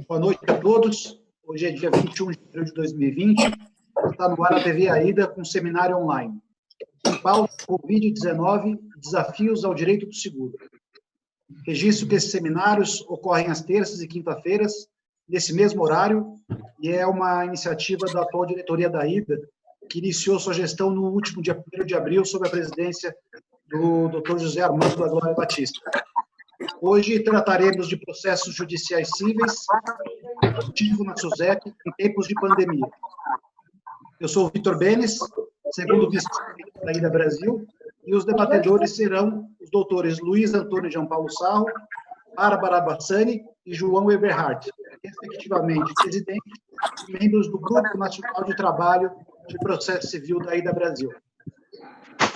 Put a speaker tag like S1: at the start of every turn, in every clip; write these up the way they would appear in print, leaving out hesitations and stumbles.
S1: Boa noite a todos. Hoje é dia 21 de abril de 2020. Está no ar a TV AIDA com seminário online. Em pauta, Covid-19, desafios ao direito do seguro. Registro que esses seminários ocorrem às terças e quinta-feiras, nesse mesmo horário, e é uma iniciativa da atual diretoria da AIDA, que iniciou sua gestão no último dia 1º de abril, sob a presidência do Dr. José Armando da Glória Batista. Hoje trataremos de processos judiciais cíveis, ativo na SUSEP, em tempos de pandemia. Eu sou o Vitor Benes, segundo vice-presidente da AIDA Brasil, e os debatedores serão os doutores Luiz Antônio João Paulo Sarro, Bárbara Bassani e João Eberhardt, respectivamente presidente e membros do Grupo Nacional de Trabalho de Processo Civil da AIDA Brasil.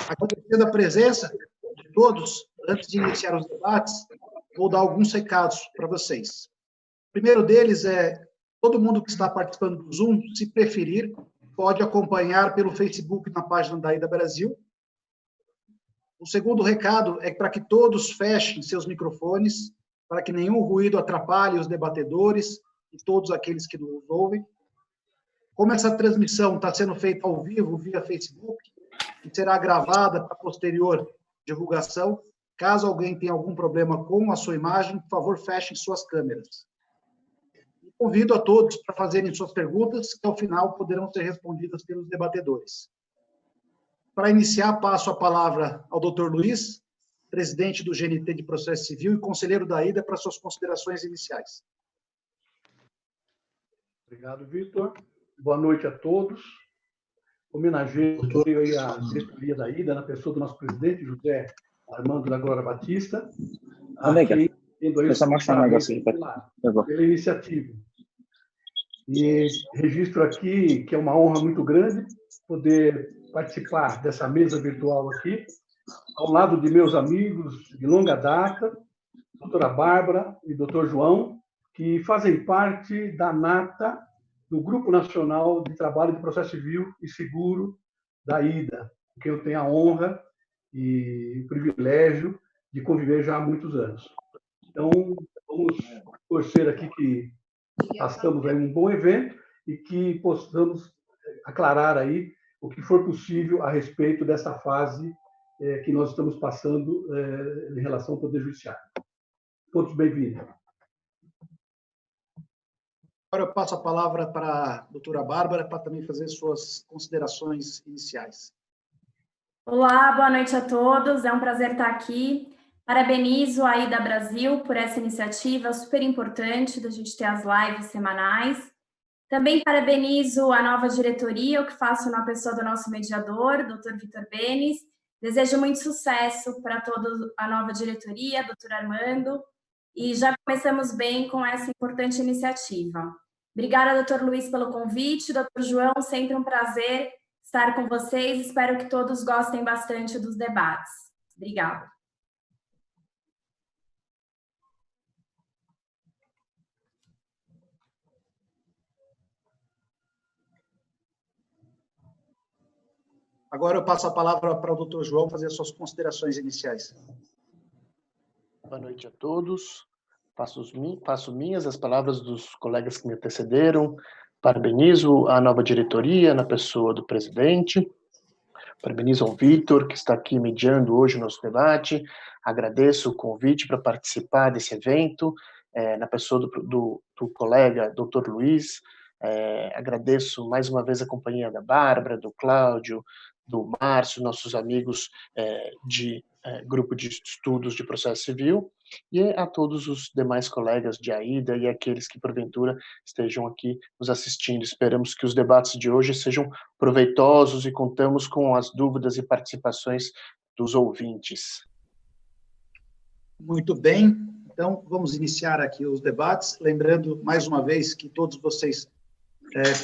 S1: Agradecendo a presença de todos, antes de iniciar os debates, vou dar alguns recados para vocês. O primeiro deles é, todo mundo que está participando do Zoom, se preferir, pode acompanhar pelo Facebook na página da AIDA Brasil. O segundo recado é para que todos fechem seus microfones, para que nenhum ruído atrapalhe os debatedores e todos aqueles que nos ouvem. Como essa transmissão está sendo feita ao vivo via Facebook, e será gravada para posterior divulgação, caso alguém tenha algum problema com a sua imagem, por favor, fechem suas câmeras. E convido a todos para fazerem suas perguntas, que ao final poderão ser respondidas pelos debatedores. Para iniciar, passo a palavra ao Dr. Luiz, presidente do GNT de Processo Civil e conselheiro da AIDA, para suas considerações iniciais.
S2: Obrigado, Vitor. Boa noite a todos. Homenageio a diretoria da AIDA, na pessoa do nosso presidente, José Armando da Glória Batista, pela iniciativa. E registro aqui que é uma honra muito grande poder participar dessa mesa virtual aqui, ao lado de meus amigos de longa data, doutora Bárbara e doutor João, que fazem parte da nata do Grupo Nacional de Trabalho de Processo Civil e Seguro da AIDA, com quem eu tenho a honra e o privilégio de conviver já há muitos anos. Então, vamos torcer aqui que façamos aí um bom evento e que possamos aclarar aí o que for possível a respeito dessa fase que nós estamos passando em relação ao Poder Judiciário. Todos bem-vindos.
S1: Agora eu passo a palavra para a doutora Bárbara, para também fazer suas considerações iniciais.
S3: Olá, boa noite a todos. É um prazer estar aqui. Parabenizo a AIDA Brasil por essa iniciativa super importante da gente ter as lives semanais. Também parabenizo a nova diretoria, o que faço na pessoa do nosso mediador, Dr. Vitor Benes. Desejo muito sucesso para toda a nova diretoria, Dr. Armando, e já começamos bem com essa importante iniciativa. Obrigada, Dr. Luiz, pelo convite. Dr. João, sempre um prazer estar com vocês. Espero que todos gostem bastante dos debates. Obrigada.
S1: Agora eu passo a palavra para o Dr. João fazer as suas considerações iniciais.
S4: Boa noite a todos. Faço minhas as palavras dos colegas que me antecederam. Parabenizo a nova diretoria, na pessoa do presidente. Parabenizo ao Vitor, que está aqui mediando hoje o nosso debate. Agradeço o convite para participar desse evento, na pessoa do colega Dr. Luiz. Agradeço mais uma vez a companhia da Bárbara, do Cláudio, do Márcio, nossos amigos de grupo de estudos de processo civil, e a todos os demais colegas de AIDA e aqueles que, porventura, estejam aqui nos assistindo. Esperamos que os debates de hoje sejam proveitosos e contamos com as dúvidas e participações dos ouvintes.
S1: Muito bem. Então, vamos iniciar aqui os debates. Lembrando, mais uma vez, que todos vocês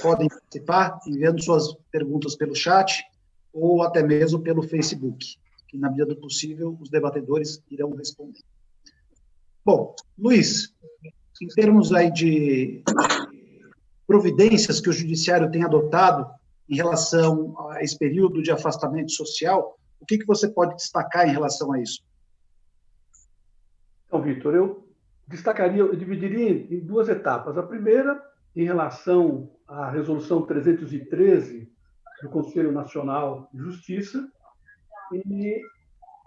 S1: podem participar enviando suas perguntas pelo chat ou até mesmo pelo Facebook, que, na medida do possível, os debatedores irão responder. Bom, Luiz, em termos aí de providências que o Judiciário tem adotado em relação a esse período de afastamento social, o que você pode destacar em relação a isso?
S2: Então, Vitor, eu eu dividiria em duas etapas. A primeira, em relação à Resolução 313 do Conselho Nacional de Justiça, e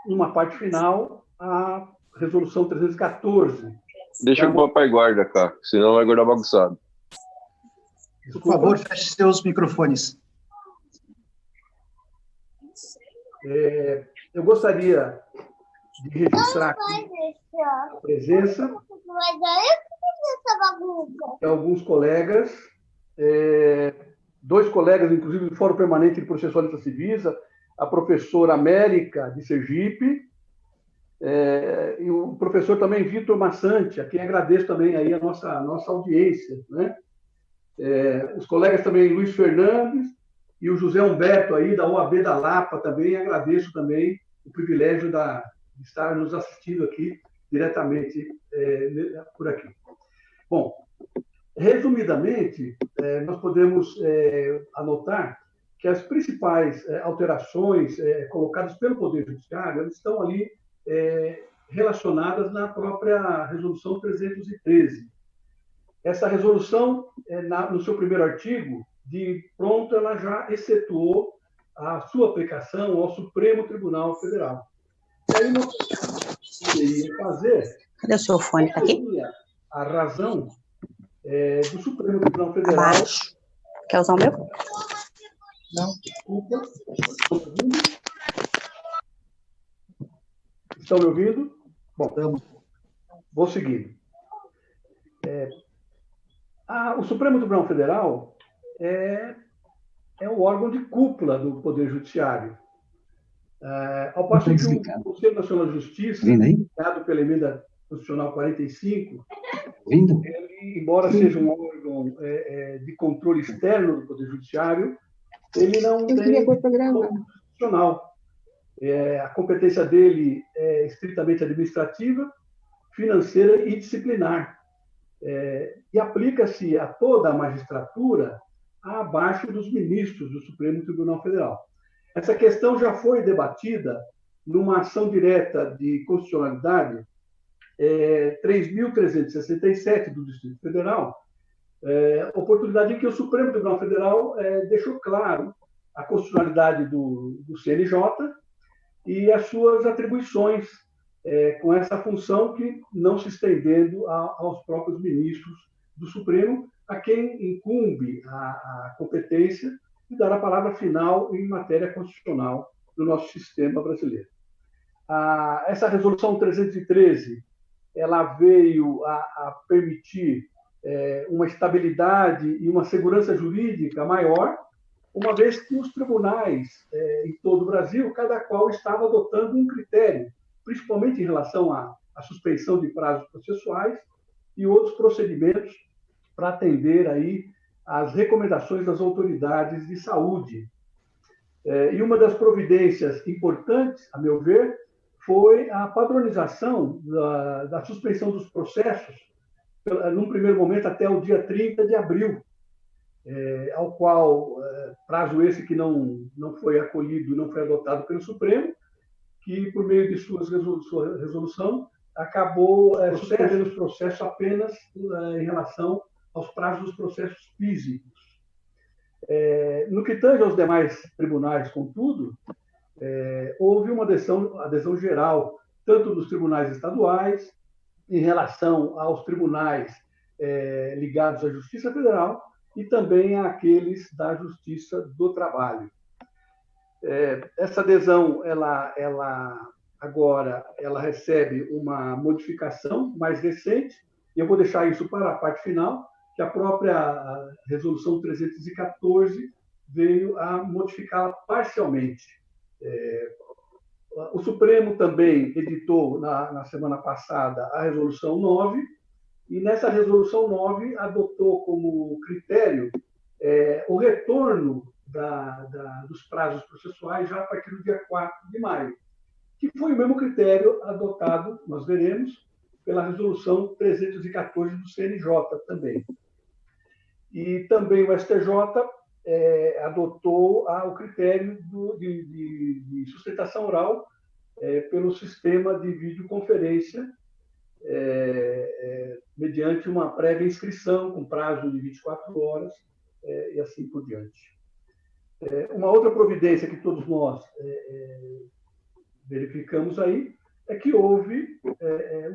S2: uma parte final, a Resolução 314.
S5: Deixa que o papai guarda, cara, senão vai guardar bagunçado.
S1: Por favor, feche seus microfones.
S2: Eu gostaria de registrar aqui a presença de alguns colegas, dois colegas, inclusive, do Fórum Permanente de Processualistas Civis, a professora América, de Sergipe, e o professor também Vitor Massante, a quem agradeço também aí a nossa audiência, né? Os colegas também Luiz Fernandes e o José Humberto aí da OAB da Lapa também, agradeço também o privilégio de estar nos assistindo aqui diretamente por aqui. Bom, resumidamente, nós podemos anotar que as principais alterações colocadas pelo Poder Judiciário elas estão ali relacionadas na própria Resolução 313. Essa resolução, no seu primeiro artigo, de pronto, ela já excetuou a sua aplicação ao Supremo Tribunal Federal. E aí nós poderíamos fazer...
S6: Cadê o seu fone? Tá aqui?
S2: A razão do Supremo Tribunal Federal...
S6: Abaixo. Quer usar o meu?
S2: Não, desculpa. Estão me ouvindo? Bom, vou seguir. O Supremo Tribunal Federal é o órgão de cúpula do Poder Judiciário. Ao passo que o Conselho Nacional de Justiça, criado pela Emenda Constitucional 45, ele, embora seja um órgão de controle externo do Poder Judiciário, ele não tem controle constitucional. A competência dele é estritamente administrativa, financeira e disciplinar. E aplica-se a toda a magistratura abaixo dos ministros do Supremo Tribunal Federal. Essa questão já foi debatida numa ação direta de constitucionalidade 3.367 do Distrito Federal, oportunidade em que o Supremo Tribunal Federal deixou claro a constitucionalidade do CNJ e as suas atribuições com essa função que não se estendendo aos próprios ministros do Supremo, a quem incumbe a competência de dar a palavra final em matéria constitucional do nosso sistema brasileiro. Essa resolução 313 ela veio a permitir uma estabilidade e uma segurança jurídica maior, uma vez que os tribunais em todo o Brasil, cada qual estava adotando um critério, principalmente em relação à suspensão de prazos processuais e outros procedimentos para atender aí às recomendações das autoridades de saúde. E uma das providências importantes, a meu ver, foi a padronização da suspensão dos processos, num primeiro momento até o dia 30 de abril, ao qual, prazo esse que não foi acolhido, não foi adotado pelo Supremo, que, por meio de sua resolução, acabou suspendendo os processos apenas em relação aos prazos dos processos físicos. No que tange aos demais tribunais, contudo, houve uma adesão geral, tanto dos tribunais estaduais, em relação aos tribunais ligados à Justiça Federal e também àqueles da Justiça do Trabalho. Essa adesão, agora, ela recebe uma modificação mais recente, e eu vou deixar isso para a parte final, que a própria Resolução 314 veio a modificá-la parcialmente. O Supremo também editou, na semana passada, a Resolução 9, e nessa Resolução 9 adotou como critério o retorno dos prazos processuais já a partir do dia 4 de maio, que foi o mesmo critério adotado, nós veremos, pela Resolução 314 do CNJ também. E também o STJ adotou o critério de sustentação oral pelo sistema de videoconferência, mediante uma prévia inscrição com prazo de 24 horas e assim por diante. Uma outra providência que todos nós verificamos aí é que houve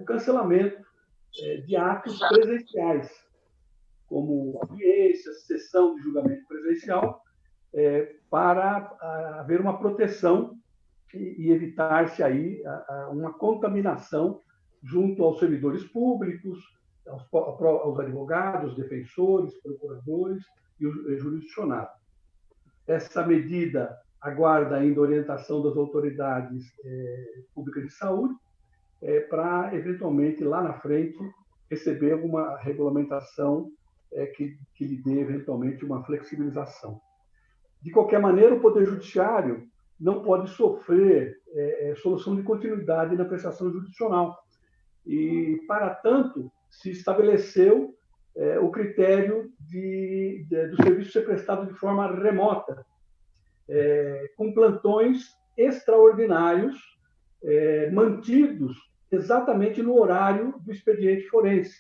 S2: o cancelamento de atos presenciais, como audiência, sessão de julgamento presencial, para haver uma proteção e evitar-se aí uma contaminação junto aos servidores públicos, aos advogados, defensores, procuradores e o jurisdicionado. Essa medida aguarda ainda orientação das autoridades públicas de saúde para, eventualmente, lá na frente, receber alguma regulamentação que lhe dê, eventualmente, uma flexibilização. De qualquer maneira, o Poder Judiciário não pode sofrer solução de continuidade na prestação jurisdicional. E, para tanto, se estabeleceu o critério do serviço ser prestado de forma remota, com plantões extraordinários mantidos exatamente no horário do expediente forense,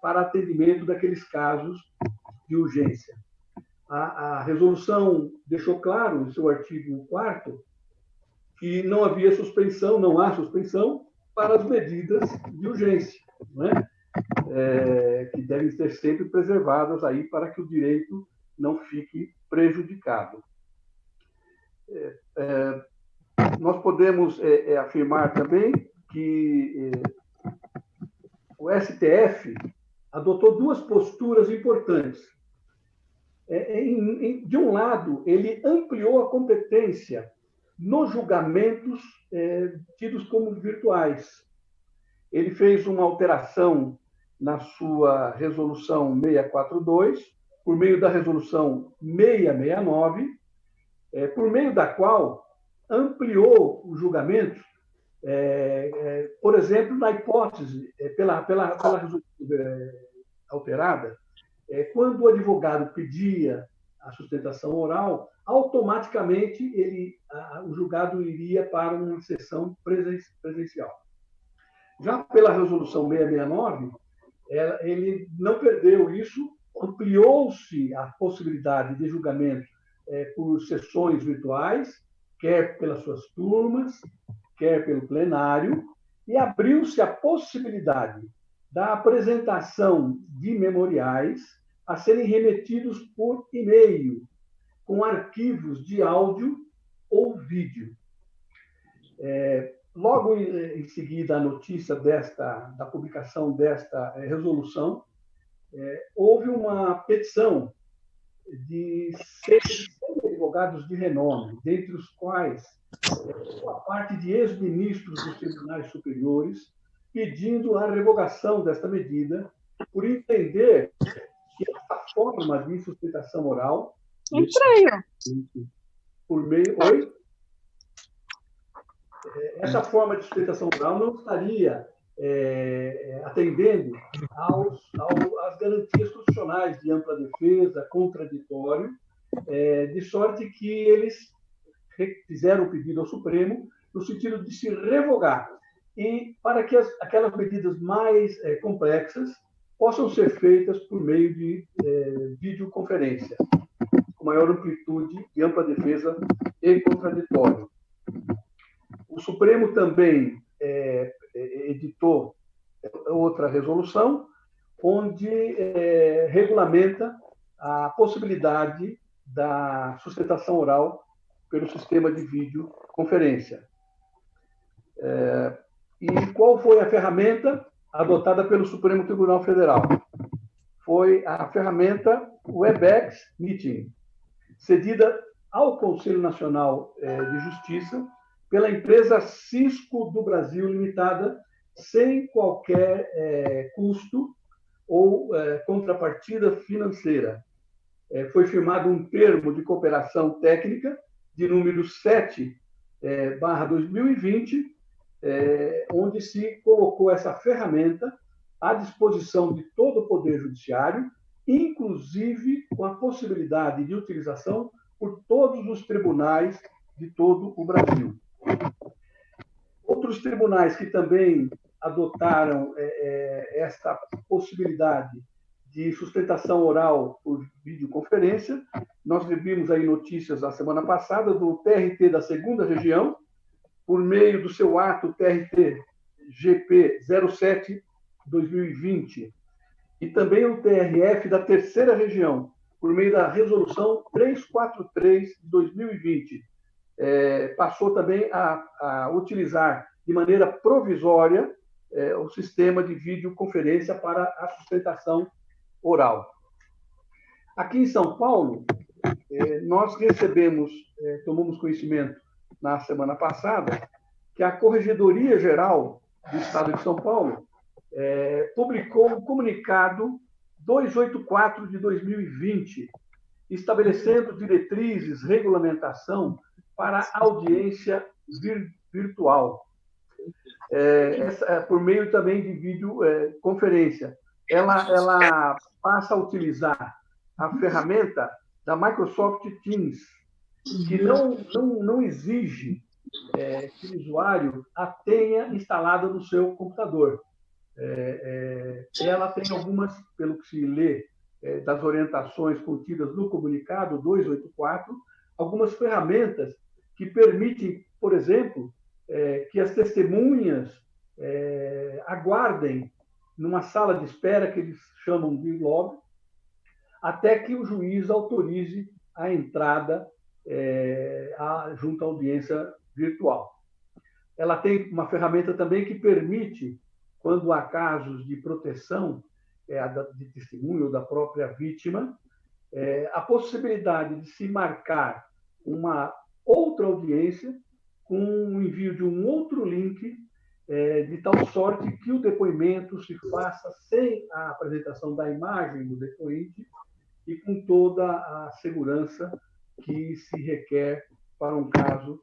S2: para atendimento daqueles casos de urgência. A resolução deixou claro, no seu artigo 4º, que não havia suspensão, não há suspensão para as medidas de urgência, né? Que devem ser sempre preservadas aí para que o direito não fique prejudicado. Nós podemos afirmar também que o STF adotou duas posturas importantes. De um lado, ele ampliou a competência nos julgamentos tidos como virtuais. Ele fez uma alteração na sua resolução 642, por meio da resolução 669, por meio da qual ampliou o julgamento, por exemplo, na hipótese, pela resolução alterada, quando o advogado pedia a sustentação oral, automaticamente o julgado iria para uma sessão presencial. Já pela resolução 669, ele não perdeu isso, ampliou-se a possibilidade de julgamento por sessões virtuais, quer pelas suas turmas, quer pelo plenário, e abriu-se a possibilidade da apresentação de memoriais a serem remetidos por e-mail, com arquivos de áudio ou vídeo. Logo em seguida, a notícia da publicação desta resolução, houve uma petição de 6 advogados de renome, dentre os quais uma parte de ex-ministros dos tribunais superiores, pedindo a revogação desta medida, por entender que essa forma de sustentação oral, por meio... Oi? Essa forma de sustentação oral não estaria atendendo às garantias constitucionais de ampla defesa, contraditório, de sorte que eles fizeram o pedido ao Supremo no sentido de se revogar e para que aquelas medidas mais complexas possam ser feitas por meio de videoconferência, com maior amplitude e ampla defesa e contraditório. O Supremo também editou outra resolução, onde regulamenta a possibilidade da sustentação oral pelo sistema de videoconferência. E qual foi a ferramenta adotada pelo Supremo Tribunal Federal? Foi a ferramenta Webex Meeting, cedida ao Conselho Nacional de Justiça pela empresa Cisco do Brasil Limitada, sem qualquer custo ou contrapartida financeira. Foi firmado um termo de cooperação técnica de número 7/2020, onde se colocou essa ferramenta à disposição de todo o Poder Judiciário, inclusive com a possibilidade de utilização por todos os tribunais de todo o Brasil. Outros tribunais que também adotaram esta possibilidade de sustentação oral por videoconferência. Nós vimos aí notícias na semana passada do TRT da 2ª Região, por meio do seu ato TRT GP 07/2020, e também o TRF da 3ª Região, por meio da Resolução 343/2020. Passou também a utilizar de maneira provisória o sistema de videoconferência para a sustentação oral. Aqui em São Paulo, nós tomamos conhecimento na semana passada, que a Corregedoria Geral do Estado de São Paulo publicou um comunicado 284 de 2020, estabelecendo diretrizes, regulamentação para audiência virtual, por meio também de videoconferência. Ela passa a utilizar a ferramenta da Microsoft Teams, que não exige que o usuário a tenha instalada no seu computador. Ela tem algumas, pelo que se lê das orientações contidas no comunicado 284, algumas ferramentas que permitem, por exemplo, que as testemunhas aguardem numa sala de espera, que eles chamam de lobby, até que o juiz autorize a entrada junto à audiência virtual. Ela tem uma ferramenta também que permite, quando há casos de proteção de testemunho ou da própria vítima, a possibilidade de se marcar uma outra audiência com o envio de um outro link, de tal sorte que o depoimento se faça sem a apresentação da imagem do depoente e com toda a segurança que se requer para um caso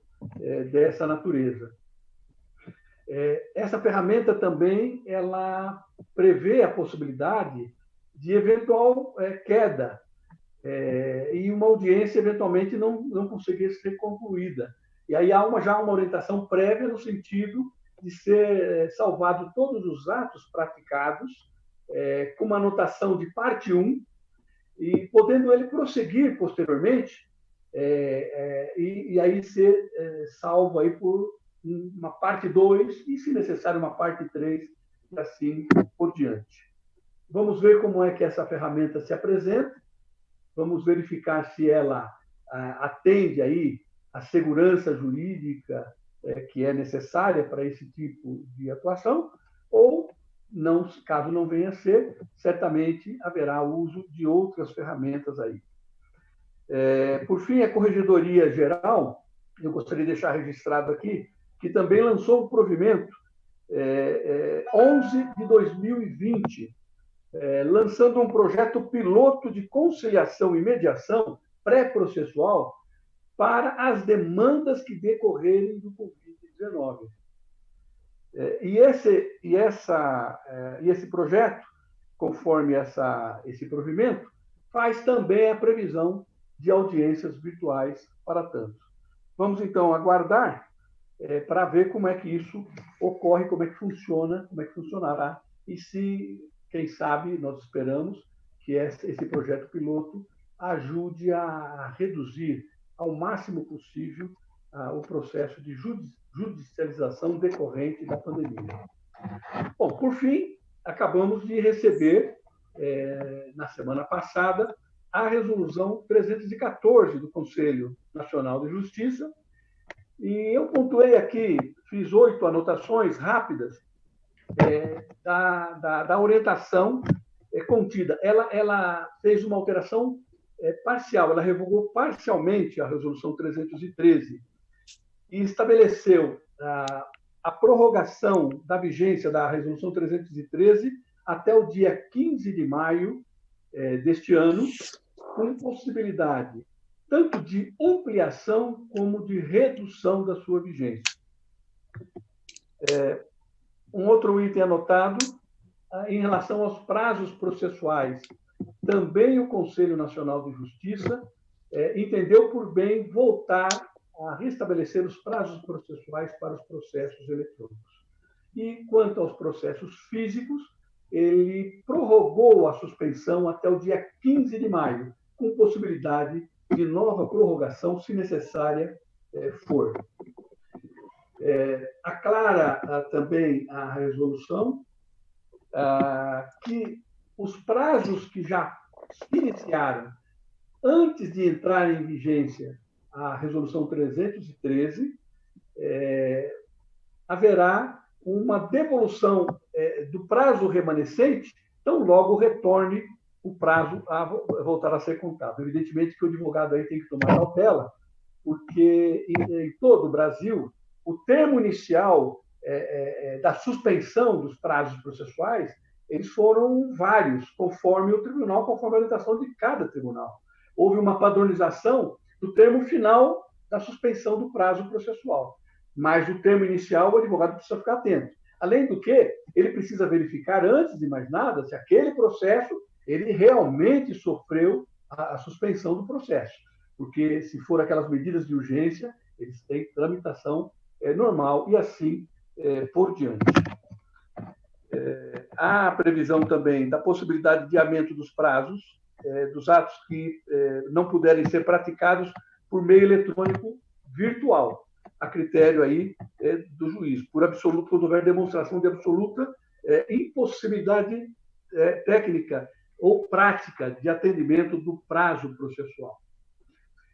S2: dessa natureza. Essa ferramenta também ela prevê a possibilidade de eventual queda e uma audiência eventualmente não conseguir ser concluída. E aí há já uma orientação prévia no sentido de ser salvado todos os atos praticados com uma anotação de parte 1 e podendo ele prosseguir posteriormente e aí ser salvo aí por uma parte 2 e, se necessário, uma parte 3 e assim por diante. Vamos ver como é que essa ferramenta se apresenta, vamos verificar se ela atende aí a segurança jurídica que é necessária para esse tipo de atuação, ou, não, caso não venha a ser, certamente haverá uso de outras ferramentas aí. Por fim, a Corregedoria Geral, eu gostaria de deixar registrado aqui, que também lançou um provimento 11 de 2020, lançando um projeto piloto de conciliação e mediação pré-processual para as demandas que decorrerem do Covid-19. E esse projeto, conforme esse provimento, faz também a previsão de audiências virtuais para tanto. Vamos, então, aguardar para ver como é que isso ocorre, como é que funciona, como é que funcionará, e se, quem sabe, nós esperamos que esse projeto piloto ajude a reduzir ao máximo possível o processo de judicialização decorrente da pandemia. Bom, por fim, acabamos de receber, na semana passada, a Resolução 314 do Conselho Nacional de Justiça, e eu pontuei aqui, fiz 8 anotações rápidas da orientação contida. Ela fez uma alteração parcial, ela revogou parcialmente a Resolução 313 e estabeleceu a prorrogação da vigência da Resolução 313 até o dia 15 de maio deste ano, com possibilidade tanto de ampliação como de redução da sua vigência. Um outro item anotado, em relação aos prazos processuais, também o Conselho Nacional de Justiça entendeu por bem voltar a restabelecer os prazos processuais para os processos eletrônicos. E, quanto aos processos físicos, ele prorrogou a suspensão até o dia 15 de maio, com possibilidade de nova prorrogação, se necessária for. Aclara também a resolução que os prazos que já se iniciaram antes de entrar em vigência a resolução 313, haverá uma devolução do prazo remanescente, tão logo retorne o prazo a voltar a ser contado. Evidentemente que o advogado aí tem que tomar cautela, porque em todo o Brasil, o termo inicial da suspensão dos prazos processuais, eles foram vários, conforme o tribunal, conforme a orientação de cada tribunal. Houve uma padronização do termo final da suspensão do prazo processual. Mas o termo inicial, o advogado precisa ficar atento. Além do que, ele precisa verificar, antes de mais nada, se aquele processo ele realmente sofreu a suspensão do processo. Porque, se for aquelas medidas de urgência, eles têm tramitação normal e assim por diante. Há a previsão também da possibilidade de adiamento dos prazos dos atos que não puderem ser praticados por meio eletrônico virtual, a critério aí do juiz, por absoluto, quando houver demonstração de absoluta impossibilidade técnica ou prática de atendimento do prazo processual.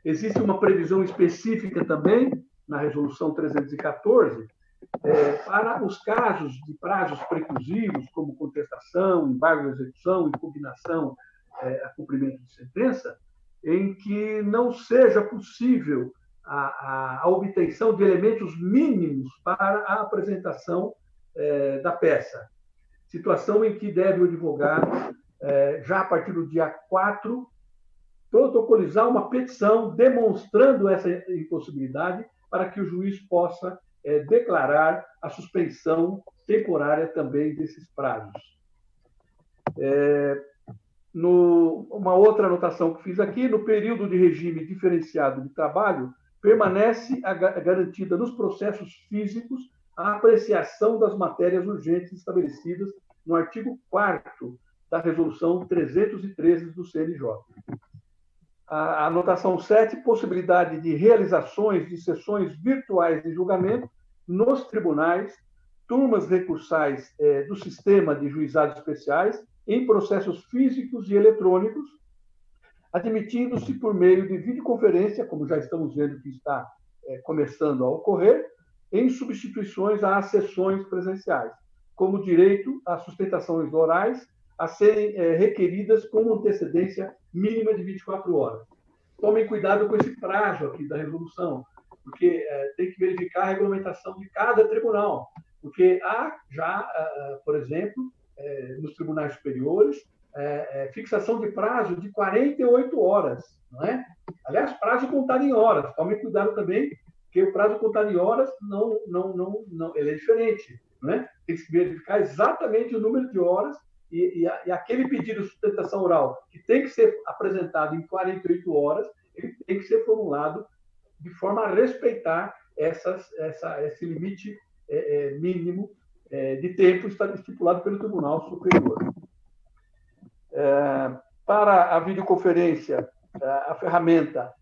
S2: Existe uma previsão específica também, na Resolução 314, para os casos de prazos preclusivos, como contestação, embargo de execução, impugnação a cumprimento de sentença, em que não seja possível a obtenção de elementos mínimos para a apresentação da peça. Situação em que deve o advogado, já a partir do dia 4, protocolizar uma petição demonstrando essa impossibilidade para que o juiz possa declarar a suspensão temporária também desses prazos. Uma outra anotação que fiz aqui, no período de regime diferenciado de trabalho, permanece garantida nos processos físicos a apreciação das matérias urgentes estabelecidas no artigo 4º da Resolução 313 do CNJ. A anotação 7, possibilidade de realizações de sessões virtuais de julgamento nos tribunais, turmas recursais do sistema de juizados especiais, em processos físicos e eletrônicos, admitindo-se por meio de videoconferência, como já estamos vendo que está começando a ocorrer, em substituições às sessões presenciais, como direito às sustentações orais a serem requeridas com antecedência mínima de 24 horas. Tomem cuidado com esse prazo aqui da resolução, porque tem que verificar a regulamentação de cada tribunal, porque há já, por exemplo, nos tribunais superiores, fixação de prazo de 48 horas, não é? Aliás, prazo contado em horas. Tomem cuidado também, porque o prazo contado em horas ele é diferente, não é? Tem que se verificar exatamente o número de horas e aquele pedido de sustentação oral que tem que ser apresentado em 48 horas, ele tem que ser formulado de forma a respeitar esse limite mínimo de tempo estipulado pelo Tribunal Superior. Para a videoconferência, a ferramenta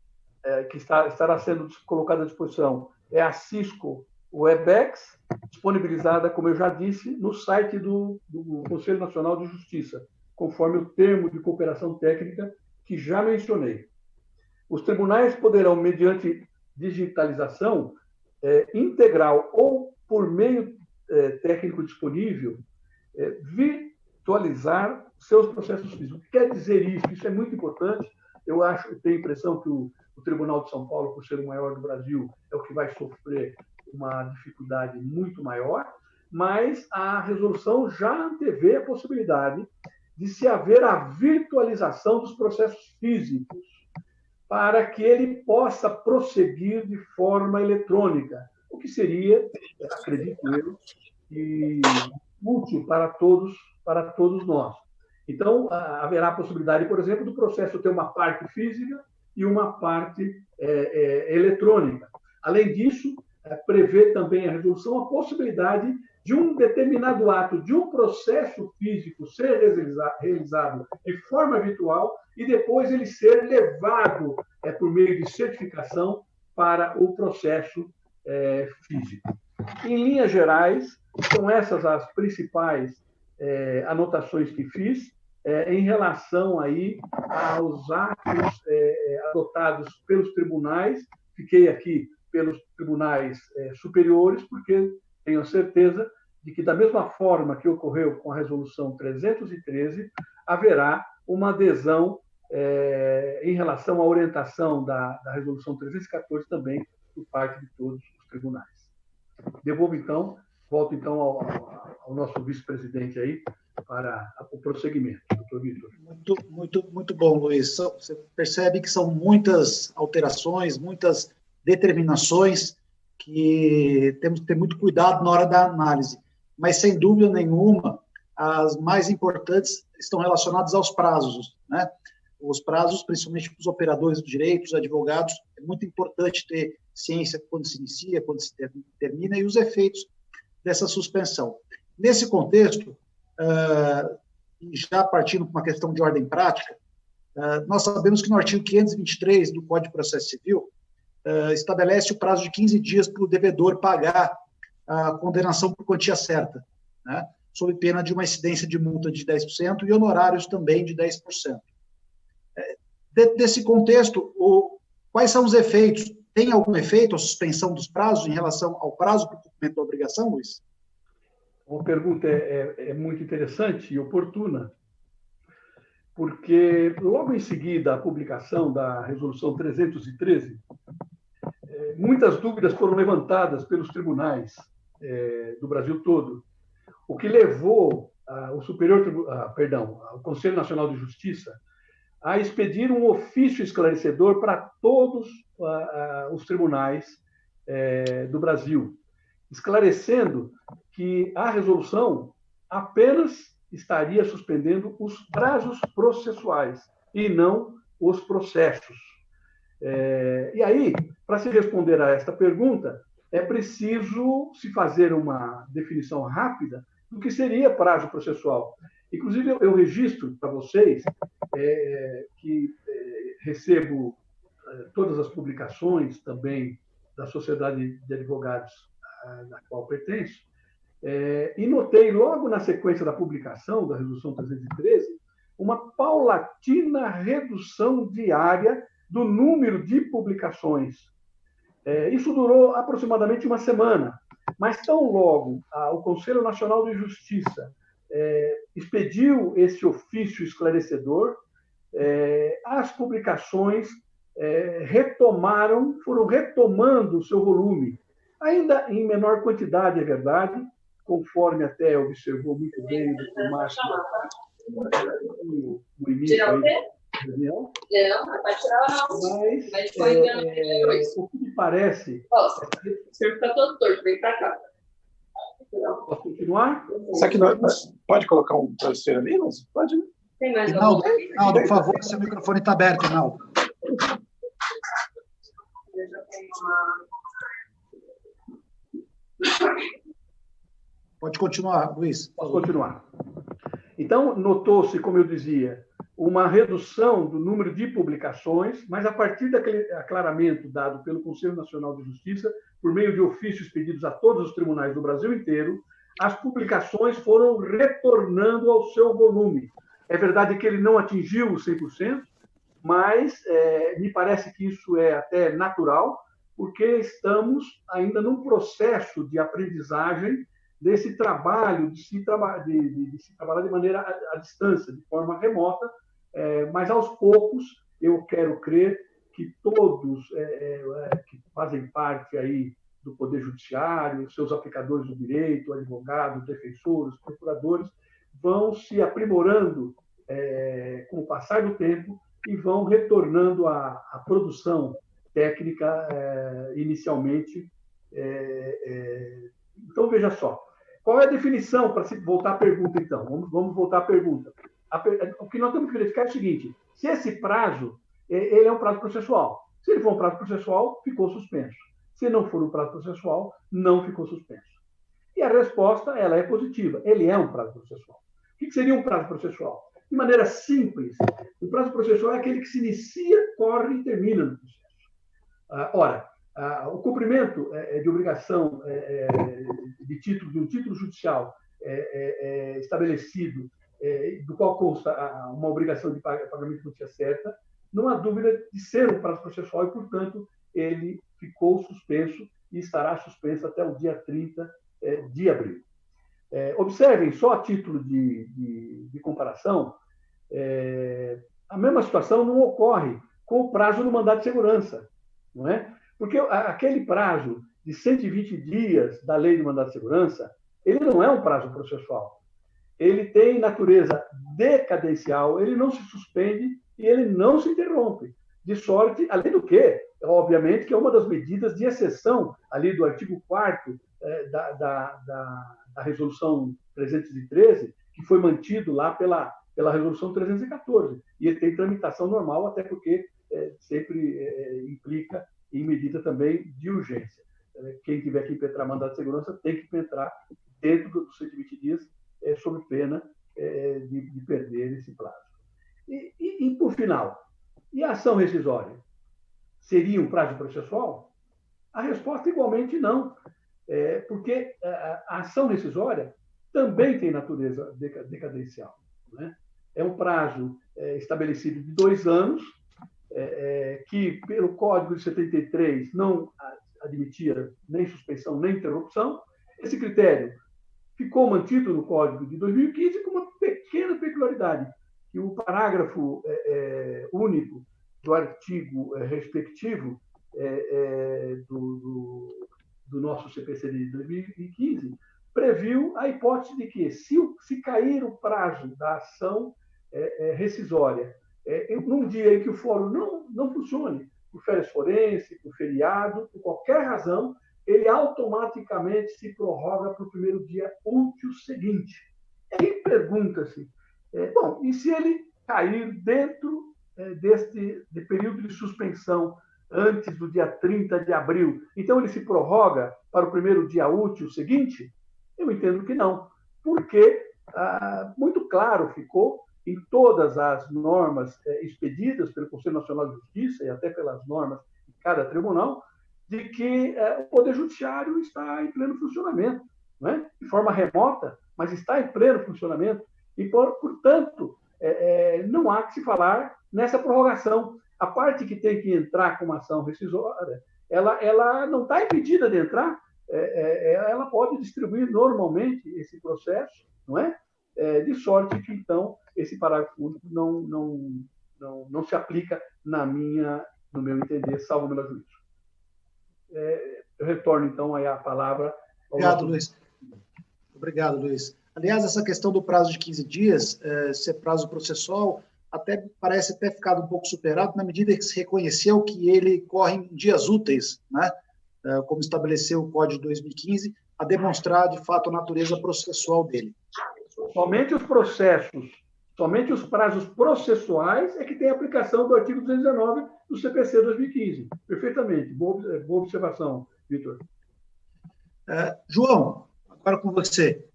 S2: que estará sendo colocada à disposição é a Cisco Webex, disponibilizada, como eu já disse, no site do Conselho Nacional de Justiça, conforme o termo de cooperação técnica que já mencionei. Os tribunais poderão, mediante digitalização integral ou por meio técnico disponível, virtualizar seus processos físicos. O que quer dizer isso? Isso é muito importante. Eu tenho a impressão que o Tribunal de São Paulo, por ser o maior do Brasil, é o que vai sofrer uma dificuldade muito maior, mas a resolução já antevê a possibilidade de se haver a virtualização dos processos físicos, para que ele possa prosseguir de forma eletrônica, o que seria, acredito eu, útil para todos nós. Então, haverá a possibilidade, por exemplo, do processo ter uma parte física e uma parte eletrônica. Além disso, prevê também a resolução a possibilidade de um determinado ato, de um processo físico ser realizado de forma virtual e depois ele ser levado por meio de certificação para o processo físico. Em linhas gerais, são essas as principais anotações que fiz em relação aí aos atos adotados pelos tribunais. Fiquei aqui pelos tribunais superiores, porque tenho a certeza de que, da mesma forma que ocorreu com a Resolução 313, haverá uma adesão em relação à orientação da Resolução 314 também por parte de todos os tribunais. Volto então ao nosso vice-presidente aí para o prosseguimento, doutor Vitor.
S1: Muito bom, Luiz. Você percebe que são muitas alterações, muitas determinações que temos que ter muito cuidado na hora da análise. Mas, sem dúvida nenhuma, as mais importantes estão relacionadas aos prazos, né? Os prazos, principalmente para os operadores do direito, os advogados, é muito importante ter ciência quando se inicia, quando se termina, e os efeitos dessa suspensão. Nesse contexto, já partindo para uma questão de ordem prática, nós sabemos que no artigo 523 do Código de Processo Civil estabelece o prazo de 15 dias para o devedor pagar a condenação por quantia certa, né, sob pena de uma incidência de multa de 10% e honorários também de 10%. Desse contexto, quais são os efeitos? Tem algum efeito a suspensão dos prazos em relação ao prazo para o cumprimento da obrigação, Luiz?
S2: Uma pergunta muito interessante e oportuna, porque logo em seguida à publicação da Resolução 313, muitas dúvidas foram levantadas pelos tribunais do Brasil todo, o que levou o Conselho Nacional de Justiça a expedir um ofício esclarecedor para todos os tribunais do Brasil, esclarecendo que a resolução apenas estaria suspendendo os prazos processuais e não os processos. E aí, para se responder a esta pergunta, é preciso se fazer uma definição rápida do que seria prazo processual. Inclusive, eu registro para vocês que recebo todas as publicações também da Sociedade de Advogados da qual pertenço, e notei logo na sequência da publicação da Resolução 313 uma paulatina redução diária do número de publicações. Isso durou aproximadamente uma semana, mas tão logo o Conselho Nacional de Justiça expediu esse ofício esclarecedor, as publicações foram retomando o seu volume, ainda em menor quantidade, é verdade, conforme até observou muito bem o Dr. Márcio no início da reunião. Não vai tirar não. Mas foi o que me parece...
S7: O senhor está todo torto, vem para cá.
S2: Posso continuar?
S8: Pode colocar um travesseiro ali? Pode, né?
S7: Tem mais
S1: Rinaldo, por favor, seu microfone está aberto, Rinaldo. Pode continuar, Luiz.
S2: Posso continuar. Então, notou-se, como eu dizia, uma redução do número de publicações, mas a partir daquele aclaramento dado pelo Conselho Nacional de Justiça, por meio de ofícios pedidos a todos os tribunais do Brasil inteiro, as publicações foram retornando ao seu volume. É verdade que ele não atingiu os 100%, mas me parece que isso é até natural, porque estamos ainda num processo de aprendizagem desse trabalho, de se trabalhar de maneira à distância, de forma remota, mas aos poucos eu quero crer que todos que fazem parte aí do Poder Judiciário, seus aplicadores do direito, advogados, defensores, procuradores, vão se aprimorando com o passar do tempo e vão retornando à produção técnica inicialmente. Então, veja só. Qual é a definição, para se voltar à pergunta, então? Vamos voltar à pergunta. O que nós temos que verificar é o seguinte: se esse prazo ele é um prazo processual. Se ele for um prazo processual, ficou suspenso. Se não for um prazo processual, não ficou suspenso. E a resposta, ela é positiva. Ele é um prazo processual. O que seria um prazo processual? De maneira simples, o prazo processual é aquele que se inicia, corre e termina no processo. Ora, o cumprimento de obrigação de um título judicial estabelecido, do qual consta uma obrigação de pagamento de quantia certa, não há dúvida de ser um prazo processual e, portanto, ele ficou suspenso e estará suspenso até o dia 30 de abril. Observem, só a título de comparação, a mesma situação não ocorre com o prazo do mandado de segurança, não é? Porque aquele prazo de 120 dias da lei de mandado de segurança, ele não é um prazo processual. Ele tem natureza decadencial, ele não se suspende e ele não se interrompe. De sorte, além do que, obviamente, que é uma das medidas de exceção ali do artigo 4º da Resolução 313, que foi mantido lá pela Resolução 314. E ele tem tramitação normal, até porque sempre implica em medida também de urgência. Quem tiver que impetrar mandado de segurança tem que impetrar dentro dos 120 dias, sob pena de perder esse prazo. E, por final, e a ação rescisória? Seria um prazo processual? A resposta, igualmente, não. Porque a ação rescisória também tem natureza decadencial. Né? É um prazo estabelecido de 2 anos, que, pelo Código de 73, não admitia nem suspensão nem interrupção. Esse critério ficou mantido no Código de 2015 com uma pequena peculiaridade, que o parágrafo único do artigo respectivo do nosso CPC de 2015 previu a hipótese de que, se cair o prazo da ação rescisória num dia em que o fórum não funcione, por férias forense, por feriado, por qualquer razão, ele automaticamente se prorroga para o primeiro dia útil seguinte. Aí pergunta-se, e se ele cair dentro deste período de suspensão antes do dia 30 de abril, então ele se prorroga para o primeiro dia útil seguinte? Eu entendo que não, porque muito claro ficou em todas as normas expedidas pelo Conselho Nacional de Justiça e até pelas normas de cada tribunal, de que o Poder Judiciário está em pleno funcionamento, não é? De forma remota, mas está em pleno funcionamento. E, portanto, não há que se falar nessa prorrogação. A parte que tem que entrar com uma ação rescisória, ela não está impedida de entrar, ela pode distribuir normalmente esse processo, não é? De sorte que, então, esse parágrafo único não se aplica no meu entender, salvo meu juízo. Eu retorno, então, aí a palavra.
S1: Obrigado, Luiz. Obrigado, Luiz. Aliás, essa questão do prazo de 15 dias, ser prazo processual, parece até ficado um pouco superado, na medida que se reconheceu que ele corre em dias úteis, né? Como estabeleceu o Código de 2015, a demonstrar, de fato, a natureza processual dele.
S2: Somente os prazos processuais é que tem aplicação do artigo 219 do CPC 2015. Perfeitamente. Boa observação, Vitor.
S1: João, agora com você.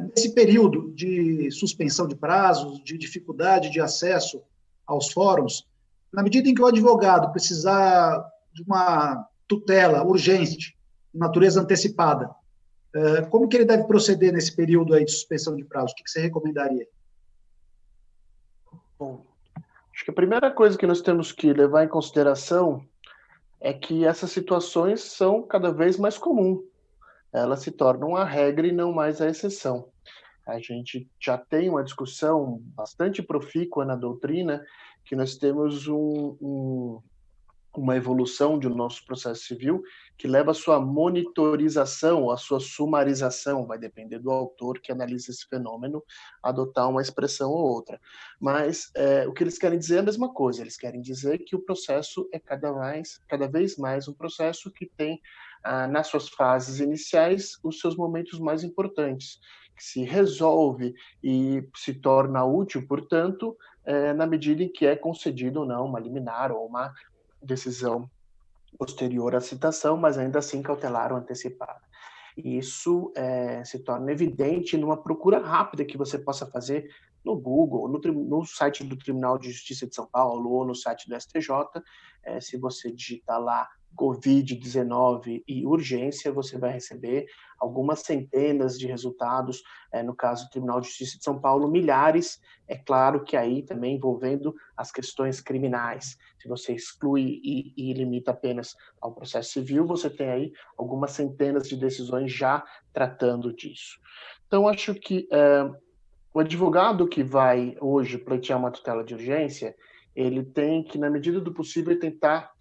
S1: Nesse período de suspensão de prazos, de dificuldade de acesso aos fóruns, na medida em que o advogado precisar de uma tutela urgente, natureza antecipada, como que ele deve proceder nesse período aí de suspensão de prazo? O que você recomendaria?
S4: Bom, acho que a primeira coisa que nós temos que levar em consideração é que essas situações são cada vez mais comuns. Elas se tornam a regra e não mais a exceção. A gente já tem uma discussão bastante profícua na doutrina que nós temos uma evolução do nosso processo civil que leva a sua monitorização, a sua sumarização, vai depender do autor que analisa esse fenômeno, adotar uma expressão ou outra. Mas o que eles querem dizer é a mesma coisa, eles querem dizer que o processo é cada vez mais um processo que tem, nas suas fases iniciais, os seus momentos mais importantes, que se resolve e se torna útil, portanto, na medida em que é concedido ou não uma liminar ou uma decisão posterior à citação, mas ainda assim cautelar ou antecipada. E isso se torna evidente numa procura rápida que você possa fazer no Google, no site do Tribunal de Justiça de São Paulo ou no site do STJ. Se você digitar lá Covid-19 e urgência, você vai receber algumas centenas de resultados, no caso do Tribunal de Justiça de São Paulo, milhares, é claro que aí também envolvendo as questões criminais. Se você exclui e limita apenas ao processo civil, você tem aí algumas centenas de decisões já tratando disso. Então, acho que o advogado que vai hoje pleitear uma tutela de urgência, ele tem que, na medida do possível, tentar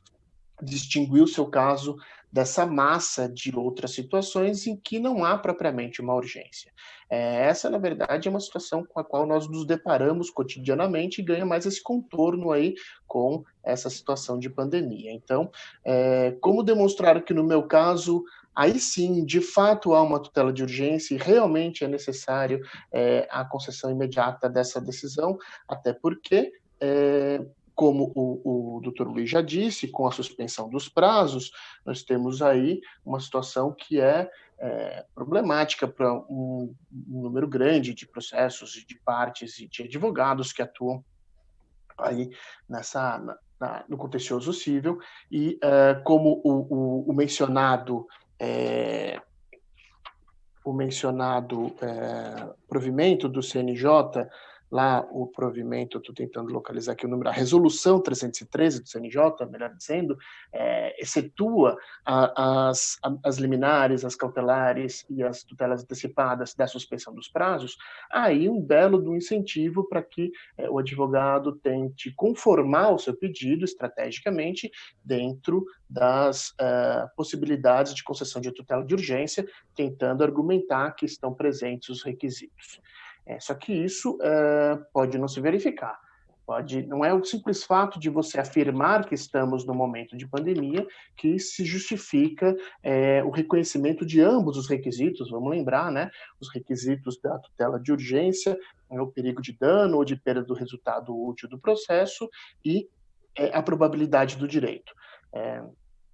S4: distinguir o seu caso dessa massa de outras situações em que não há propriamente uma urgência. Essa, na verdade, é uma situação com a qual nós nos deparamos cotidianamente e ganha mais esse contorno aí com essa situação de pandemia. Então, como demonstrar que no meu caso, aí sim, de fato, há uma tutela de urgência e realmente é necessário a concessão imediata dessa decisão, até porque como o Dr. Luiz já disse, com a suspensão dos prazos, nós temos aí uma situação que é problemática para um número grande de processos, de partes e de advogados que atuam aí no contencioso civil, e como o mencionado provimento do CNJ, lá o provimento, estou tentando localizar aqui o número, a resolução 313 do CNJ, melhor dizendo, excetua as liminares, as cautelares e as tutelas antecipadas da suspensão dos prazos, aí um belo do incentivo para que o advogado tente conformar o seu pedido estrategicamente dentro das possibilidades de concessão de tutela de urgência, tentando argumentar que estão presentes os requisitos. Só que isso pode não se verificar. Não é o simples fato de você afirmar que estamos no momento de pandemia que se justifica o reconhecimento de ambos os requisitos. Vamos lembrar, né? Os requisitos da tutela de urgência, o perigo de dano ou de perda do resultado útil do processo e a probabilidade do direito.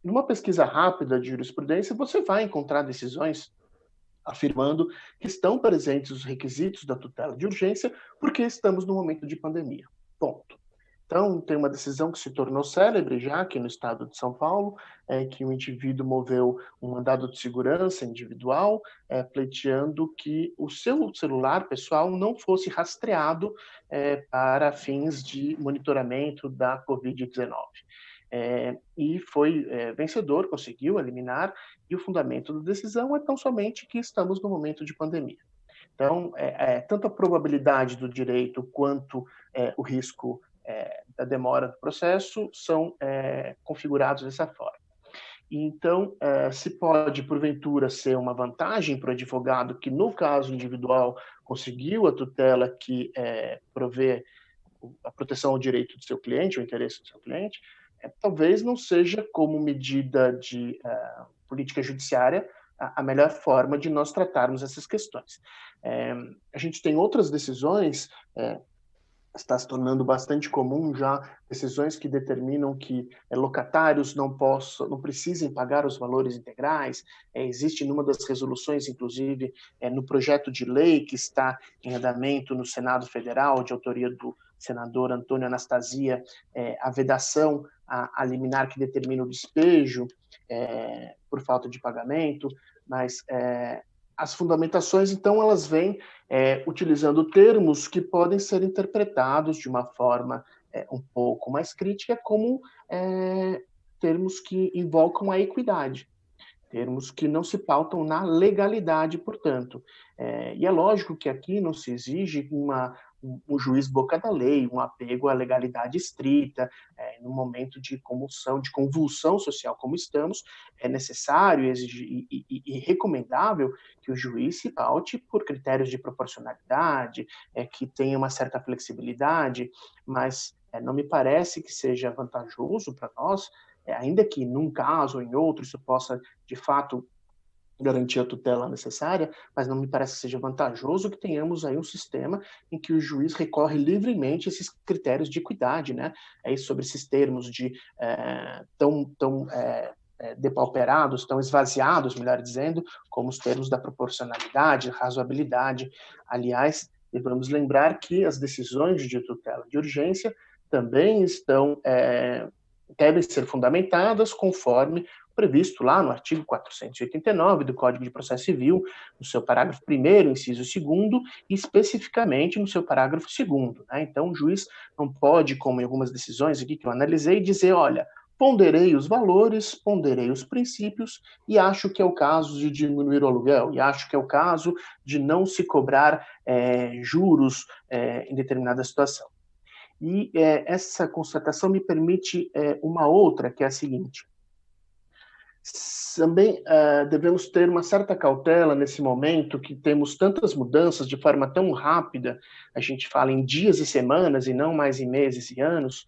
S4: Numa pesquisa rápida de jurisprudência, você vai encontrar decisões afirmando que estão presentes os requisitos da tutela de urgência porque estamos no momento de pandemia. Ponto. Então, tem uma decisão que se tornou célebre já aqui no estado de São Paulo, que o indivíduo moveu um mandado de segurança individual, pleiteando que o seu celular pessoal não fosse rastreado para fins de monitoramento da Covid-19. E foi vencedor, conseguiu eliminar, e o fundamento da decisão é tão somente que estamos no momento de pandemia. Então, tanto a probabilidade do direito quanto o risco da demora do processo são configurados dessa forma. Então, se pode, porventura, ser uma vantagem para o advogado que, no caso individual, conseguiu a tutela que provê a proteção ao direito do seu cliente, o interesse do seu cliente, talvez não seja como medida de política judiciária a melhor forma de nós tratarmos essas questões. A gente tem outras decisões, está se tornando bastante comum já, decisões que determinam que locatários não precisem pagar os valores integrais. Existe numa das resoluções, inclusive, no projeto de lei que está em andamento no Senado Federal, de autoria do senador Antônio Anastasia, a vedação a liminar que determina o despejo por falta de pagamento, mas as fundamentações, então, elas vêm utilizando termos que podem ser interpretados de uma forma um pouco mais crítica como termos que invocam a equidade, termos que não se pautam na legalidade, portanto. E é lógico que aqui não se exige um juiz boca da lei, um apego à legalidade estrita, no momento de comoção, de convulsão social como estamos, é necessário e recomendável que o juiz se paute por critérios de proporcionalidade, que tenha uma certa flexibilidade, mas não me parece que seja vantajoso para nós, ainda que num caso ou em outro isso possa, de fato, garantir a tutela necessária, mas não me parece que seja vantajoso que tenhamos aí um sistema em que o juiz recorre livremente a esses critérios de equidade, né? Sobre esses termos de tão depauperados, estão esvaziados, melhor dizendo, como os termos da proporcionalidade, razoabilidade. Aliás, devemos lembrar que as decisões de tutela de urgência também devem ser fundamentadas conforme previsto lá no artigo 489 do Código de Processo Civil, no seu parágrafo 1º, inciso 2º, e especificamente no seu parágrafo 2º. Né? Então, o juiz não pode, como em algumas decisões aqui que eu analisei, dizer, olha, ponderei os valores, ponderei os princípios e acho que é o caso de diminuir o aluguel, e acho que é o caso de não se cobrar juros em determinada situação. E essa constatação me permite uma outra, que é a seguinte. Também devemos ter uma certa cautela nesse momento que temos tantas mudanças de forma tão rápida, a gente fala em dias e semanas e não mais em meses e anos,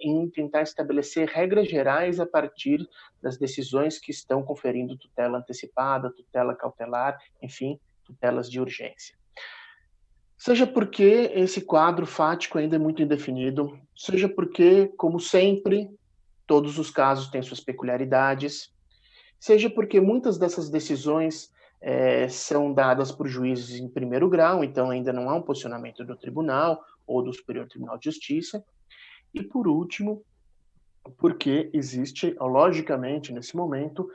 S4: em tentar estabelecer regras gerais a partir das decisões que estão conferindo tutela antecipada, tutela cautelar, enfim, tutelas de urgência. Seja porque esse quadro fático ainda é muito indefinido, seja porque, como sempre, todos os casos têm suas peculiaridades, seja porque muitas dessas decisões são dadas por juízes em primeiro grau, então ainda não há um posicionamento do tribunal ou do Superior Tribunal de Justiça, e por último, porque existe, logicamente, nesse momento,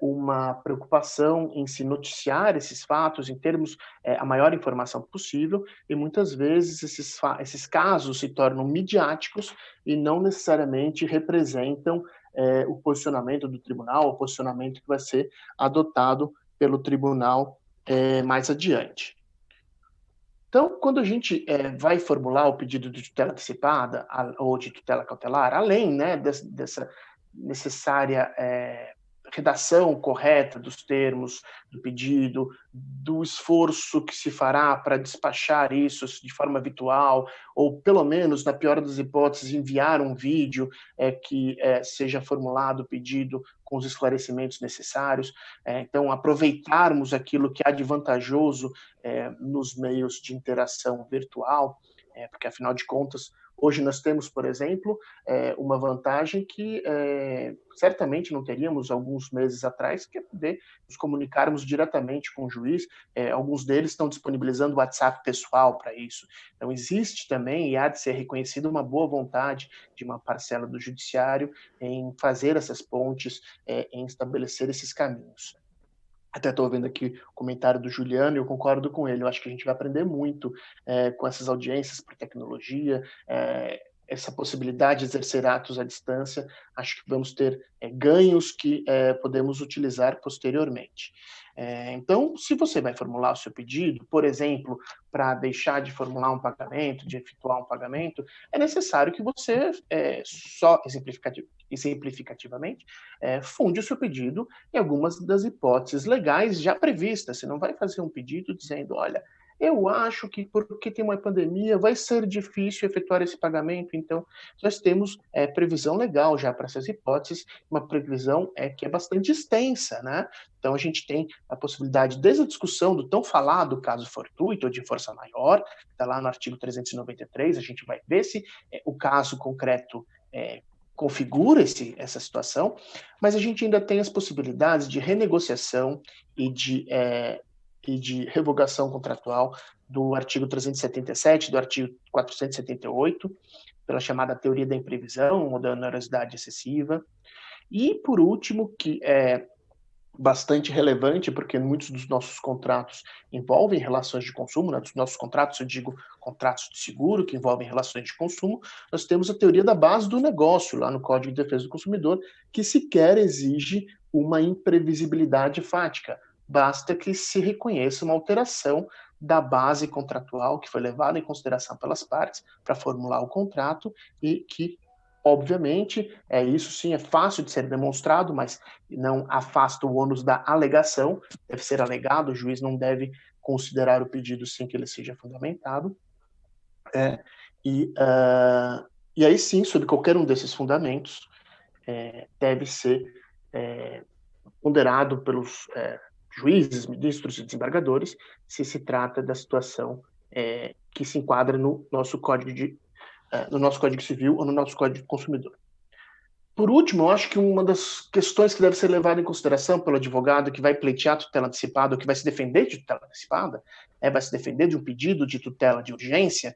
S4: uma preocupação em se noticiar esses fatos, em termos a maior informação possível, e muitas vezes esses casos se tornam midiáticos e não necessariamente representam o posicionamento do tribunal, o posicionamento que vai ser adotado pelo tribunal mais adiante. Então, quando a gente vai formular o pedido de tutela antecipada ou de tutela cautelar, além, né, dessa necessária redação correta dos termos do pedido, do esforço que se fará para despachar isso de forma habitual, ou pelo menos, na pior das hipóteses, enviar um vídeo que seja formulado o pedido com os esclarecimentos necessários. Então, aproveitarmos aquilo que há de vantajoso nos meios de interação virtual, porque, afinal de contas, hoje nós temos, por exemplo, uma vantagem que certamente não teríamos alguns meses atrás, que é poder nos comunicarmos diretamente com o juiz. Alguns deles estão disponibilizando o WhatsApp pessoal para isso. Então, existe também, e há de ser reconhecida, uma boa vontade de uma parcela do judiciário em fazer essas pontes, em estabelecer esses caminhos. Até estou vendo aqui o comentário do Juliano e eu concordo com ele. Eu acho que a gente vai aprender muito com essas audiências por tecnologia, essa possibilidade de exercer atos à distância. Acho que vamos ter ganhos que podemos utilizar posteriormente. Então, se você vai formular o seu pedido, por exemplo, para deixar de formular um pagamento, de efetuar um pagamento, é necessário que você, só exemplificativamente, funde o seu pedido em algumas das hipóteses legais já previstas. Você não vai fazer um pedido dizendo, olha, eu acho que porque tem uma pandemia vai ser difícil efetuar esse pagamento, então nós temos previsão legal já para essas hipóteses, uma previsão que é bastante extensa, né? Então a gente tem a possibilidade, desde a discussão do tão falado caso fortuito ou de força maior, que está lá no artigo 393, a gente vai ver se o caso concreto configura essa situação, mas a gente ainda tem as possibilidades de renegociação e de revogação contratual do artigo 377, do artigo 478, pela chamada teoria da imprevisão ou da onerosidade excessiva. E, por último, que é bastante relevante, porque muitos dos nossos contratos envolvem relações de consumo, né? Dos nossos contratos, eu digo contratos de seguro, que envolvem relações de consumo, nós temos a teoria da base do negócio, lá no Código de Defesa do Consumidor, que sequer exige uma imprevisibilidade fática. Basta que se reconheça uma alteração da base contratual que foi levada em consideração pelas partes para formular o contrato e que, obviamente, isso sim é fácil de ser demonstrado, mas não afasta o ônus da alegação, deve ser alegado, o juiz não deve considerar o pedido sem que ele seja fundamentado. E aí sim, sob qualquer um desses fundamentos, deve ser ponderado pelos juízes, ministros e desembargadores, se se trata da situação que se enquadra no nosso Código Civil ou no nosso Código de Consumidor. Por último, eu acho que uma das questões que deve ser levada em consideração pelo advogado que vai pleitear tutela antecipada, ou que vai se defender de tutela antecipada, vai se defender de um pedido de tutela de urgência,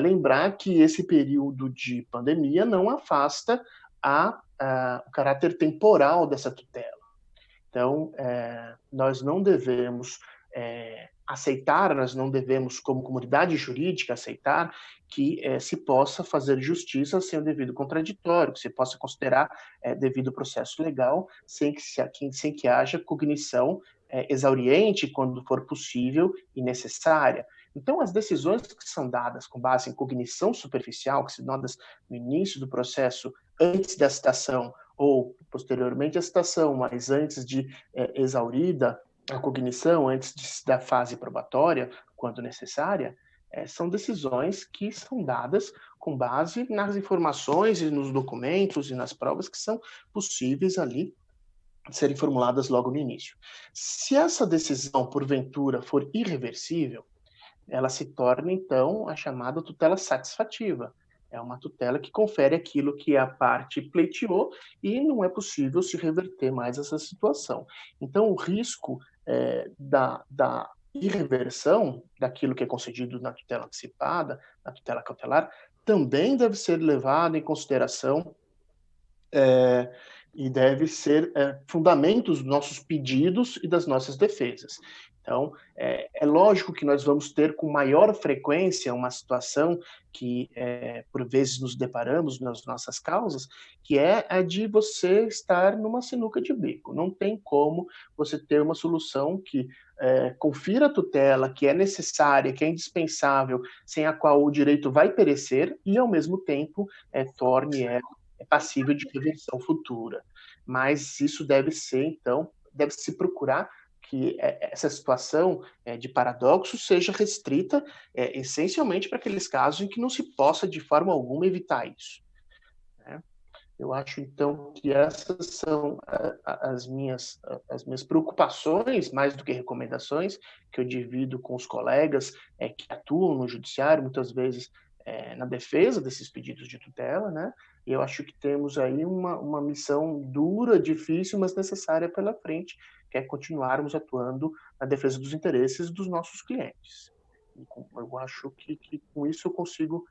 S4: lembrar que esse período de pandemia não afasta o caráter temporal dessa tutela. Então, nós não devemos aceitar, nós não devemos, como comunidade jurídica, aceitar que se possa fazer justiça sem o devido contraditório, que se possa considerar devido processo legal, sem que haja cognição exauriente quando for possível e necessária. Então, as decisões que são dadas com base em cognição superficial, que são dadas no início do processo, antes da citação ou posteriormente à citação, mas antes de exaurida a cognição, antes da fase probatória, quando necessária, são decisões que são dadas com base nas informações e nos documentos e nas provas que são possíveis ali serem formuladas logo no início. Se essa decisão, porventura, for irreversível, ela se torna, então, a chamada tutela satisfativa. É uma tutela que confere aquilo que a parte pleiteou e não é possível se reverter mais essa situação. Então, o risco da irreversão daquilo que é concedido na tutela antecipada, na tutela cautelar, também deve ser levado em consideração e deve ser fundamento dos nossos pedidos e das nossas defesas. Então, é lógico que nós vamos ter com maior frequência uma situação que, por vezes, nos deparamos nas nossas causas, que é a de você estar numa sinuca de bico. Não tem como você ter uma solução que confira a tutela, que é necessária, que é indispensável, sem a qual o direito vai perecer e, ao mesmo tempo, torne passível de reversão futura. Mas isso deve ser, então, deve-se procurar que essa situação de paradoxo seja restrita essencialmente para aqueles casos em que não se possa, de forma alguma, evitar isso. Eu acho, então, que essas são as minhas preocupações, mais do que recomendações, que eu divido com os colegas que atuam no judiciário, muitas vezes na defesa desses pedidos de tutela, né? E eu acho que temos aí uma missão dura, difícil, mas necessária pela frente, que é continuarmos atuando na defesa dos interesses dos nossos clientes. Eu acho que com isso eu consigo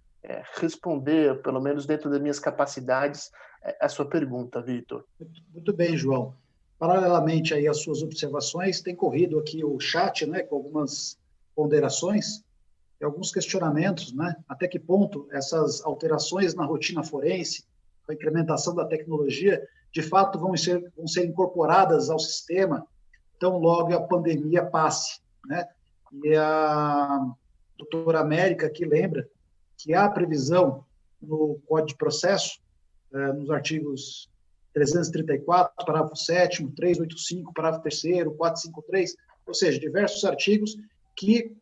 S4: responder, pelo menos dentro das minhas capacidades, a sua pergunta, Vitor.
S1: Muito bem, João. Paralelamente aí às suas observações, tem corrido aqui o chat, né, com algumas ponderações e alguns questionamentos, né? Até que ponto essas alterações na rotina forense, a incrementação da tecnologia, de fato vão ser incorporadas ao sistema, tão logo a pandemia passe, né? E a doutora América aqui lembra que há previsão no Código de Processo, nos artigos 334, parágrafo 7º, 385, parágrafo 3º, 453, ou seja, diversos artigos que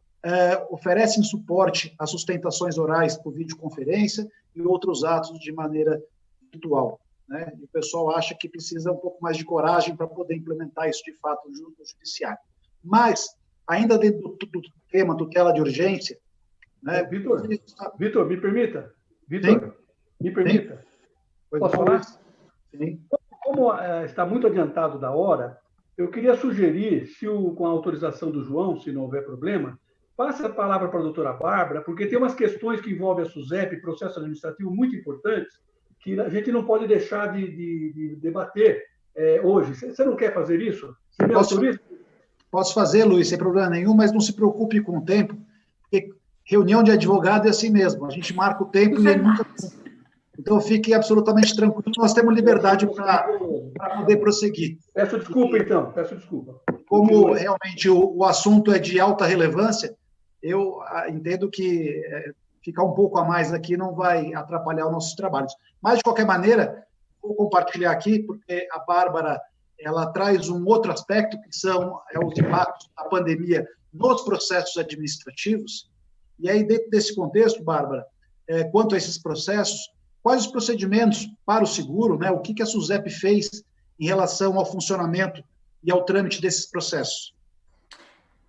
S1: oferecem suporte a sustentações orais por videoconferência e outros atos de maneira virtual, né? E o pessoal acha que precisa um pouco mais de coragem para poder implementar isso de fato no judiciário. Mas, ainda dentro do tema tutela de urgência, né?
S2: Vitor, me permita? Vitor, me permita? Posso falar?
S1: Sim.
S2: Como está muito adiantado da hora, eu queria sugerir, com a autorização do João, se não houver problema, passe a palavra para a doutora Bárbara, porque tem umas questões que envolvem a SUSEP, processo administrativo, muito importantes, que a gente não pode deixar de debater hoje. Você não quer fazer isso? Você me autoriza?
S1: Posso fazer, Luiz, sem problema nenhum, mas não se preocupe com o tempo, porque reunião de advogado é assim mesmo, a gente marca o tempo e ele nunca... Então, fique absolutamente tranquilo, nós temos liberdade para poder prosseguir.
S2: Peço desculpa, então, peço desculpa.
S1: Como realmente o assunto é de alta relevância, eu entendo que ficar um pouco a mais aqui não vai atrapalhar os nossos trabalhos. Mas, de qualquer maneira, vou compartilhar aqui, porque a Bárbara ela traz um outro aspecto, que são os impactos da pandemia nos processos administrativos. E aí, dentro desse contexto, Bárbara, quanto a esses processos, quais os procedimentos para o seguro, né? O que a SUSEP fez em relação ao funcionamento e ao trâmite desses processos?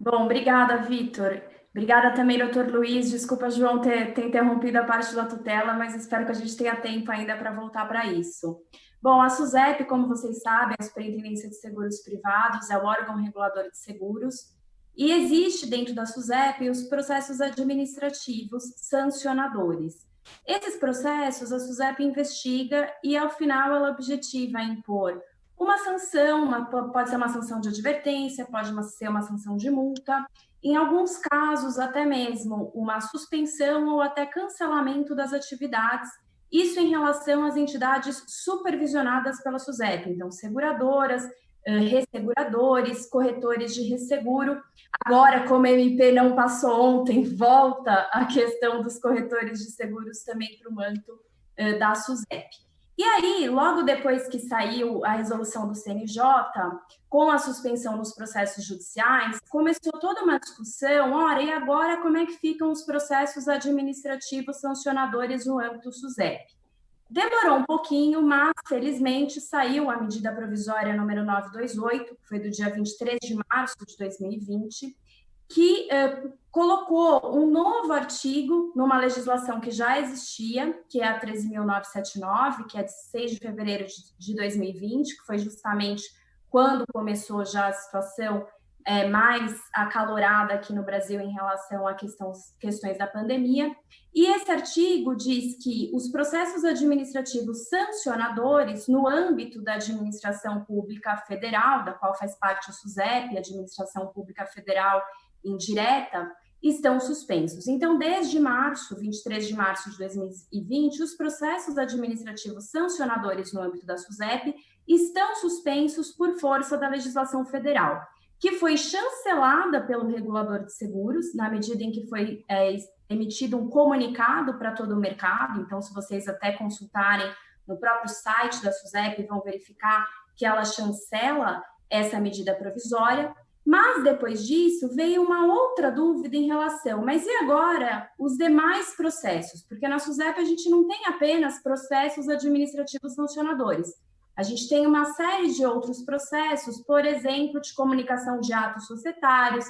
S3: Bom, obrigada, Vitor. Obrigada também, doutor Luiz. Desculpa, João, ter interrompido a parte da tutela, mas espero que a gente tenha tempo ainda para voltar para isso. Bom, a SUSEP, como vocês sabem, a Superintendência de Seguros Privados, é o órgão regulador de seguros, e existe dentro da SUSEP os processos administrativos sancionadores. Esses processos, a SUSEP investiga e, ao final, ela objetiva impor uma sanção, pode ser uma sanção de advertência, pode ser uma sanção de multa, em alguns casos, até mesmo uma suspensão ou até cancelamento das atividades, isso em relação às entidades supervisionadas pela SUSEP, então seguradoras, resseguradores, corretores de resseguro. Agora, como a MP não passou ontem, volta a questão dos corretores de seguros também para o manto da SUSEP. E aí, logo depois que saiu a resolução do CNJ, com a suspensão nos processos judiciais, começou toda uma discussão, ora, e agora como é que ficam os processos administrativos sancionadores no âmbito SUSEP? Demorou um pouquinho, mas, felizmente, saiu a medida provisória número 928, que foi do dia 23 de março de 2020, que colocou um novo artigo numa legislação que já existia, que é a 13.979, que é de 6 de fevereiro de 2020, que foi justamente quando começou já a situação mais acalorada aqui no Brasil em relação a questões da pandemia. E esse artigo diz que os processos administrativos sancionadores no âmbito da administração pública federal, da qual faz parte o SUSEP, Administração Pública Federal Indireta, estão suspensos. Então, desde março, 23 de março de 2020, os processos administrativos sancionadores no âmbito da SUSEP estão suspensos por força da legislação federal, que foi chancelada pelo regulador de seguros, na medida em que foi emitido um comunicado para todo o mercado. Então, se vocês até consultarem no próprio site da SUSEP, vão verificar que ela chancela essa medida provisória. Mas, depois disso, veio uma outra dúvida em relação, mas e agora os demais processos? Porque na SUSEP a gente não tem apenas processos administrativos sancionadores. A gente tem uma série de outros processos, por exemplo, de comunicação de atos societários,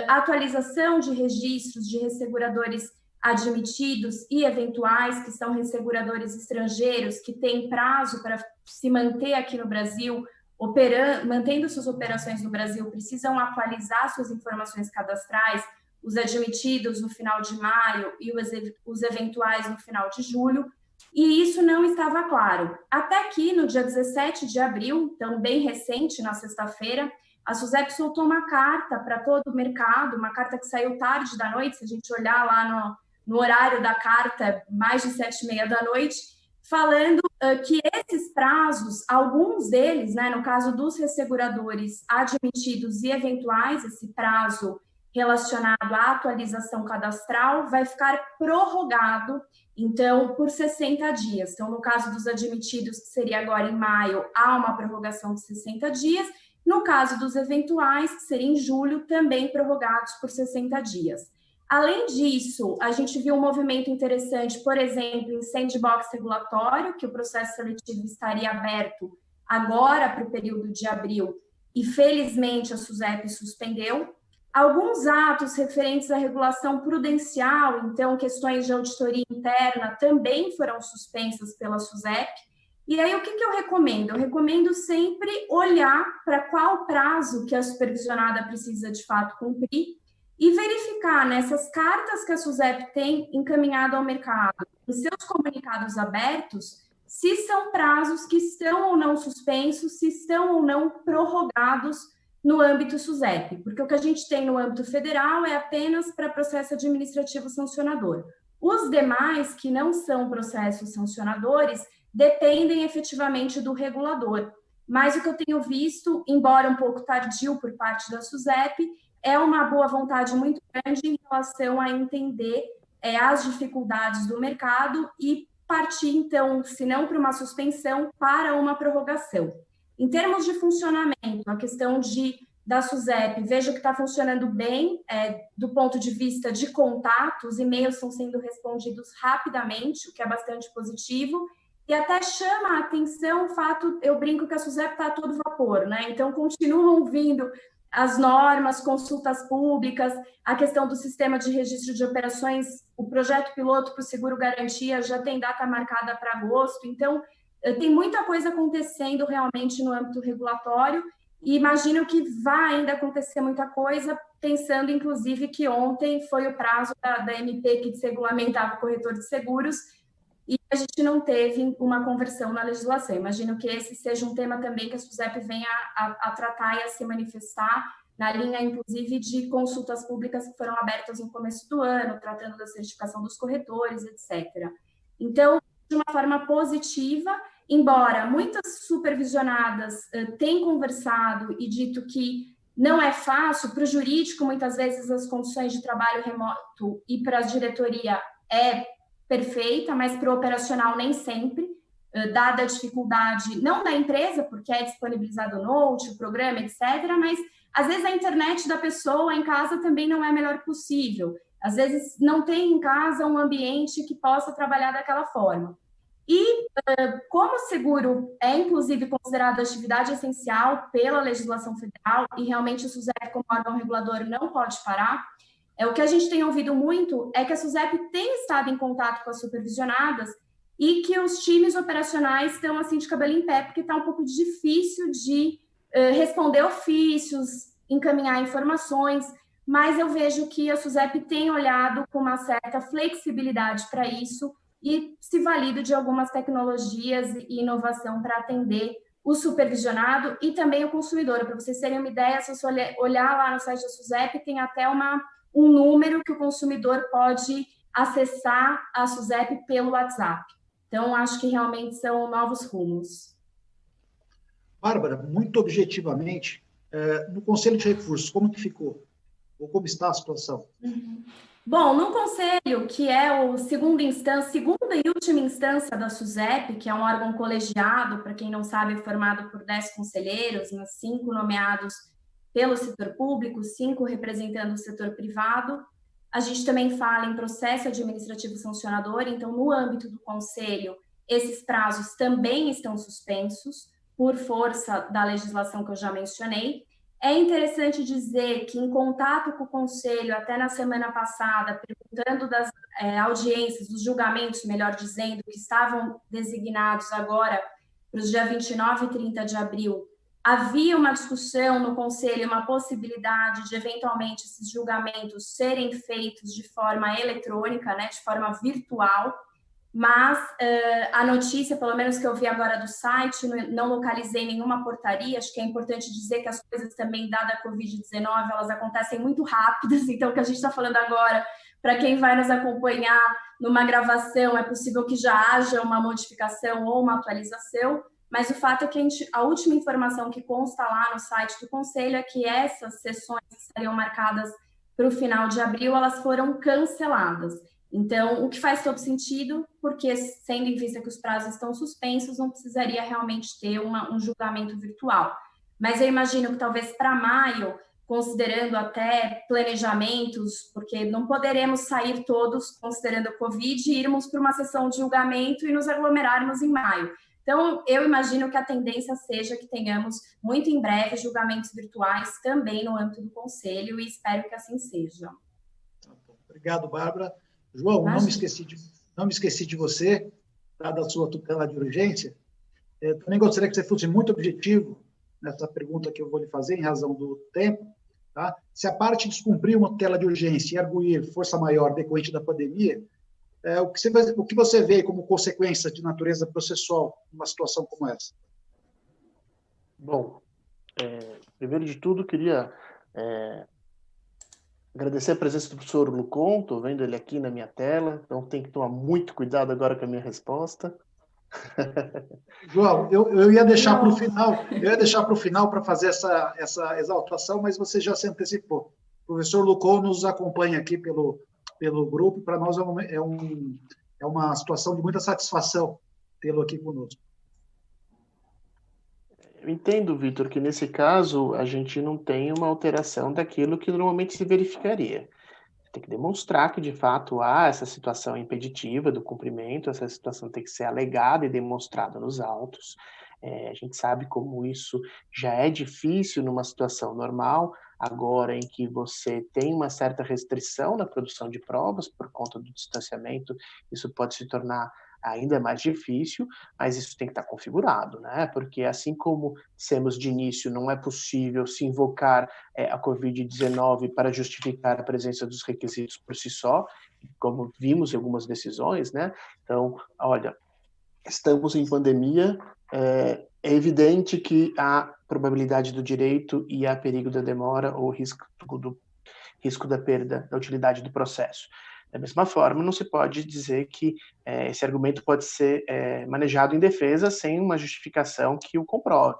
S3: atualização de registros de resseguradores admitidos e eventuais, que são resseguradores estrangeiros, que têm prazo para se manter aqui no Brasil, mantendo suas operações no Brasil, precisam atualizar suas informações cadastrais, os admitidos no final de maio e os eventuais no final de julho, e isso não estava claro. Até que, no dia 17 de abril, então bem recente, na sexta-feira, a SUSEP soltou uma carta para todo o mercado, uma carta que saiu tarde da noite, se a gente olhar lá no horário da carta, mais de 7h30 da noite, falando que esses prazos, alguns deles, né, no caso dos resseguradores admitidos e eventuais, esse prazo relacionado à atualização cadastral vai ficar prorrogado, então, por 60 dias. Então, no caso dos admitidos, que seria agora em maio, há uma prorrogação de 60 dias. No caso dos eventuais, que seria em julho, também prorrogados por 60 dias. Além disso, a gente viu um movimento interessante, por exemplo, em sandbox regulatório, que o processo seletivo estaria aberto agora para o período de abril, e felizmente a SUSEP suspendeu. Alguns atos referentes à regulação prudencial, então questões de auditoria interna, também foram suspensas pela SUSEP. E aí, o que eu recomendo? Eu recomendo sempre olhar para qual prazo que a supervisionada precisa de fato cumprir e verificar nessas cartas que a SUSEP tem encaminhado ao mercado, em seus comunicados abertos, se são prazos que estão ou não suspensos, se estão ou não prorrogados no âmbito SUSEP, porque o que a gente tem no âmbito federal é apenas para processo administrativo sancionador. Os demais, que não são processos sancionadores, dependem efetivamente do regulador. Mas o que eu tenho visto, embora um pouco tardio por parte da SUSEP, é uma boa vontade muito grande em relação a entender as dificuldades do mercado e partir, então, se não para uma suspensão, para uma prorrogação. Em termos de funcionamento, a questão da SUSEP, vejo que está funcionando bem do ponto de vista de contato, os e-mails estão sendo respondidos rapidamente, o que é bastante positivo, e até chama a atenção o fato, eu brinco que a SUSEP está a todo vapor, né? Então, continuam vindo as normas, consultas públicas, a questão do sistema de registro de operações, o projeto piloto para o seguro garantia já tem data marcada para agosto, então tem muita coisa acontecendo realmente no âmbito regulatório, e imagino que vai ainda acontecer muita coisa, pensando, inclusive, que ontem foi o prazo da MP que desregulamentava o corretor de seguros, e a gente não teve uma conversão na legislação. Imagino que esse seja um tema também que a SUSEP venha a tratar e a se manifestar, na linha, inclusive, de consultas públicas que foram abertas no começo do ano, tratando da certificação dos corretores, etc. Então, de uma forma positiva, embora muitas supervisionadas tenham conversado e dito que não é fácil, para o jurídico, muitas vezes, as condições de trabalho remoto e para a diretoria é perfeita, mas para o operacional nem sempre, dada a dificuldade, não da empresa, porque é disponibilizado o note, o programa, etc., mas às vezes a internet da pessoa em casa também não é a melhor possível. Às vezes não tem em casa um ambiente que possa trabalhar daquela forma. E como o seguro é, inclusive, considerado atividade essencial pela legislação federal, e realmente o SUSEP, como órgão regulador, não pode parar, o que a gente tem ouvido muito é que a SUSEP tem estado em contato com as supervisionadas e que os times operacionais estão assim de cabelo em pé, porque está um pouco difícil de responder ofícios, encaminhar informações, mas eu vejo que a SUSEP tem olhado com uma certa flexibilidade para isso e se valida de algumas tecnologias e inovação para atender o supervisionado e também o consumidor. Para vocês terem uma ideia, se você olhar lá no site da SUSEP, tem até um número que o consumidor pode acessar a SUSEP pelo WhatsApp. Então, acho que realmente são novos rumos.
S1: Bárbara, muito objetivamente, no Conselho de Recursos, como que ficou? Ou como está a situação?
S3: Bom, no Conselho, que é o segunda e última instância da SUSEP, que é um órgão colegiado, para quem não sabe, é formado por 10 conselheiros, 5 nomeados pelo setor público, 5 representando o setor privado. A gente também fala em processo administrativo sancionador, então, no âmbito do Conselho, esses prazos também estão suspensos, por força da legislação que eu já mencionei. É interessante dizer que, em contato com o Conselho, até na semana passada, perguntando das audiências, dos julgamentos, melhor dizendo, que estavam designados agora para os dias 29 e 30 de abril, havia uma discussão no Conselho, uma possibilidade de, eventualmente, esses julgamentos serem feitos de forma eletrônica, né, de forma virtual, mas a notícia, pelo menos que eu vi agora do site, não localizei nenhuma portaria. Acho que é importante dizer que as coisas também, dada a Covid-19, elas acontecem muito rápidas, então o que a gente está falando agora, para quem vai nos acompanhar numa gravação, é possível que já haja uma modificação ou uma atualização, mas o fato é que a última informação que consta lá no site do Conselho é que essas sessões que estariam marcadas para o final de abril, elas foram canceladas. Então, o que faz todo sentido, porque, sendo em vista que os prazos estão suspensos, não precisaria realmente ter um julgamento virtual. Mas eu imagino que talvez para maio, considerando até planejamentos, porque não poderemos sair todos, considerando a Covid, e irmos para uma sessão de julgamento e nos aglomerarmos em maio. Então, eu imagino que a tendência seja que tenhamos, muito em breve, julgamentos virtuais também no âmbito do Conselho, e espero que assim seja.
S1: Obrigado, Bárbara. João, não me esqueci de você, dada a sua tutela de urgência. Também gostaria que você fosse muito objetivo nessa pergunta que eu vou lhe fazer, em razão do tempo. Tá? Se a parte descumprir uma tutela de urgência e arguir força maior decorrente da pandemia, o que você vê como consequência de natureza processual numa situação como essa?
S4: Bom, primeiro de tudo, queria agradecer a presença do professor Lucon, estou vendo ele aqui na minha tela, então tem que tomar muito cuidado agora com a minha resposta.
S1: João, eu ia deixar para o final, para fazer essa exaltação, mas você já se antecipou. O professor Lucon nos acompanha aqui pelo grupo, para nós é uma situação de muita satisfação tê-lo aqui conosco.
S4: Eu entendo, Vitor, que nesse caso a gente não tem uma alteração daquilo que normalmente se verificaria. Tem que demonstrar que, de fato, há essa situação impeditiva do cumprimento, essa situação tem que ser alegada e demonstrada nos autos. A gente sabe como isso já é difícil numa situação normal, agora em que você tem uma certa restrição na produção de provas por conta do distanciamento, isso pode se tornar Ainda é mais difícil, mas isso tem que estar configurado, né? Porque assim como dissemos de início, não é possível se invocar a Covid-19 para justificar a presença dos requisitos por si só, como vimos em algumas decisões, né? Então, olha, estamos em pandemia, é evidente que há probabilidade do direito e há perigo da demora ou risco da perda da utilidade do processo. Da mesma forma, não se pode dizer que esse argumento pode ser manejado em defesa sem uma justificação que o comprove.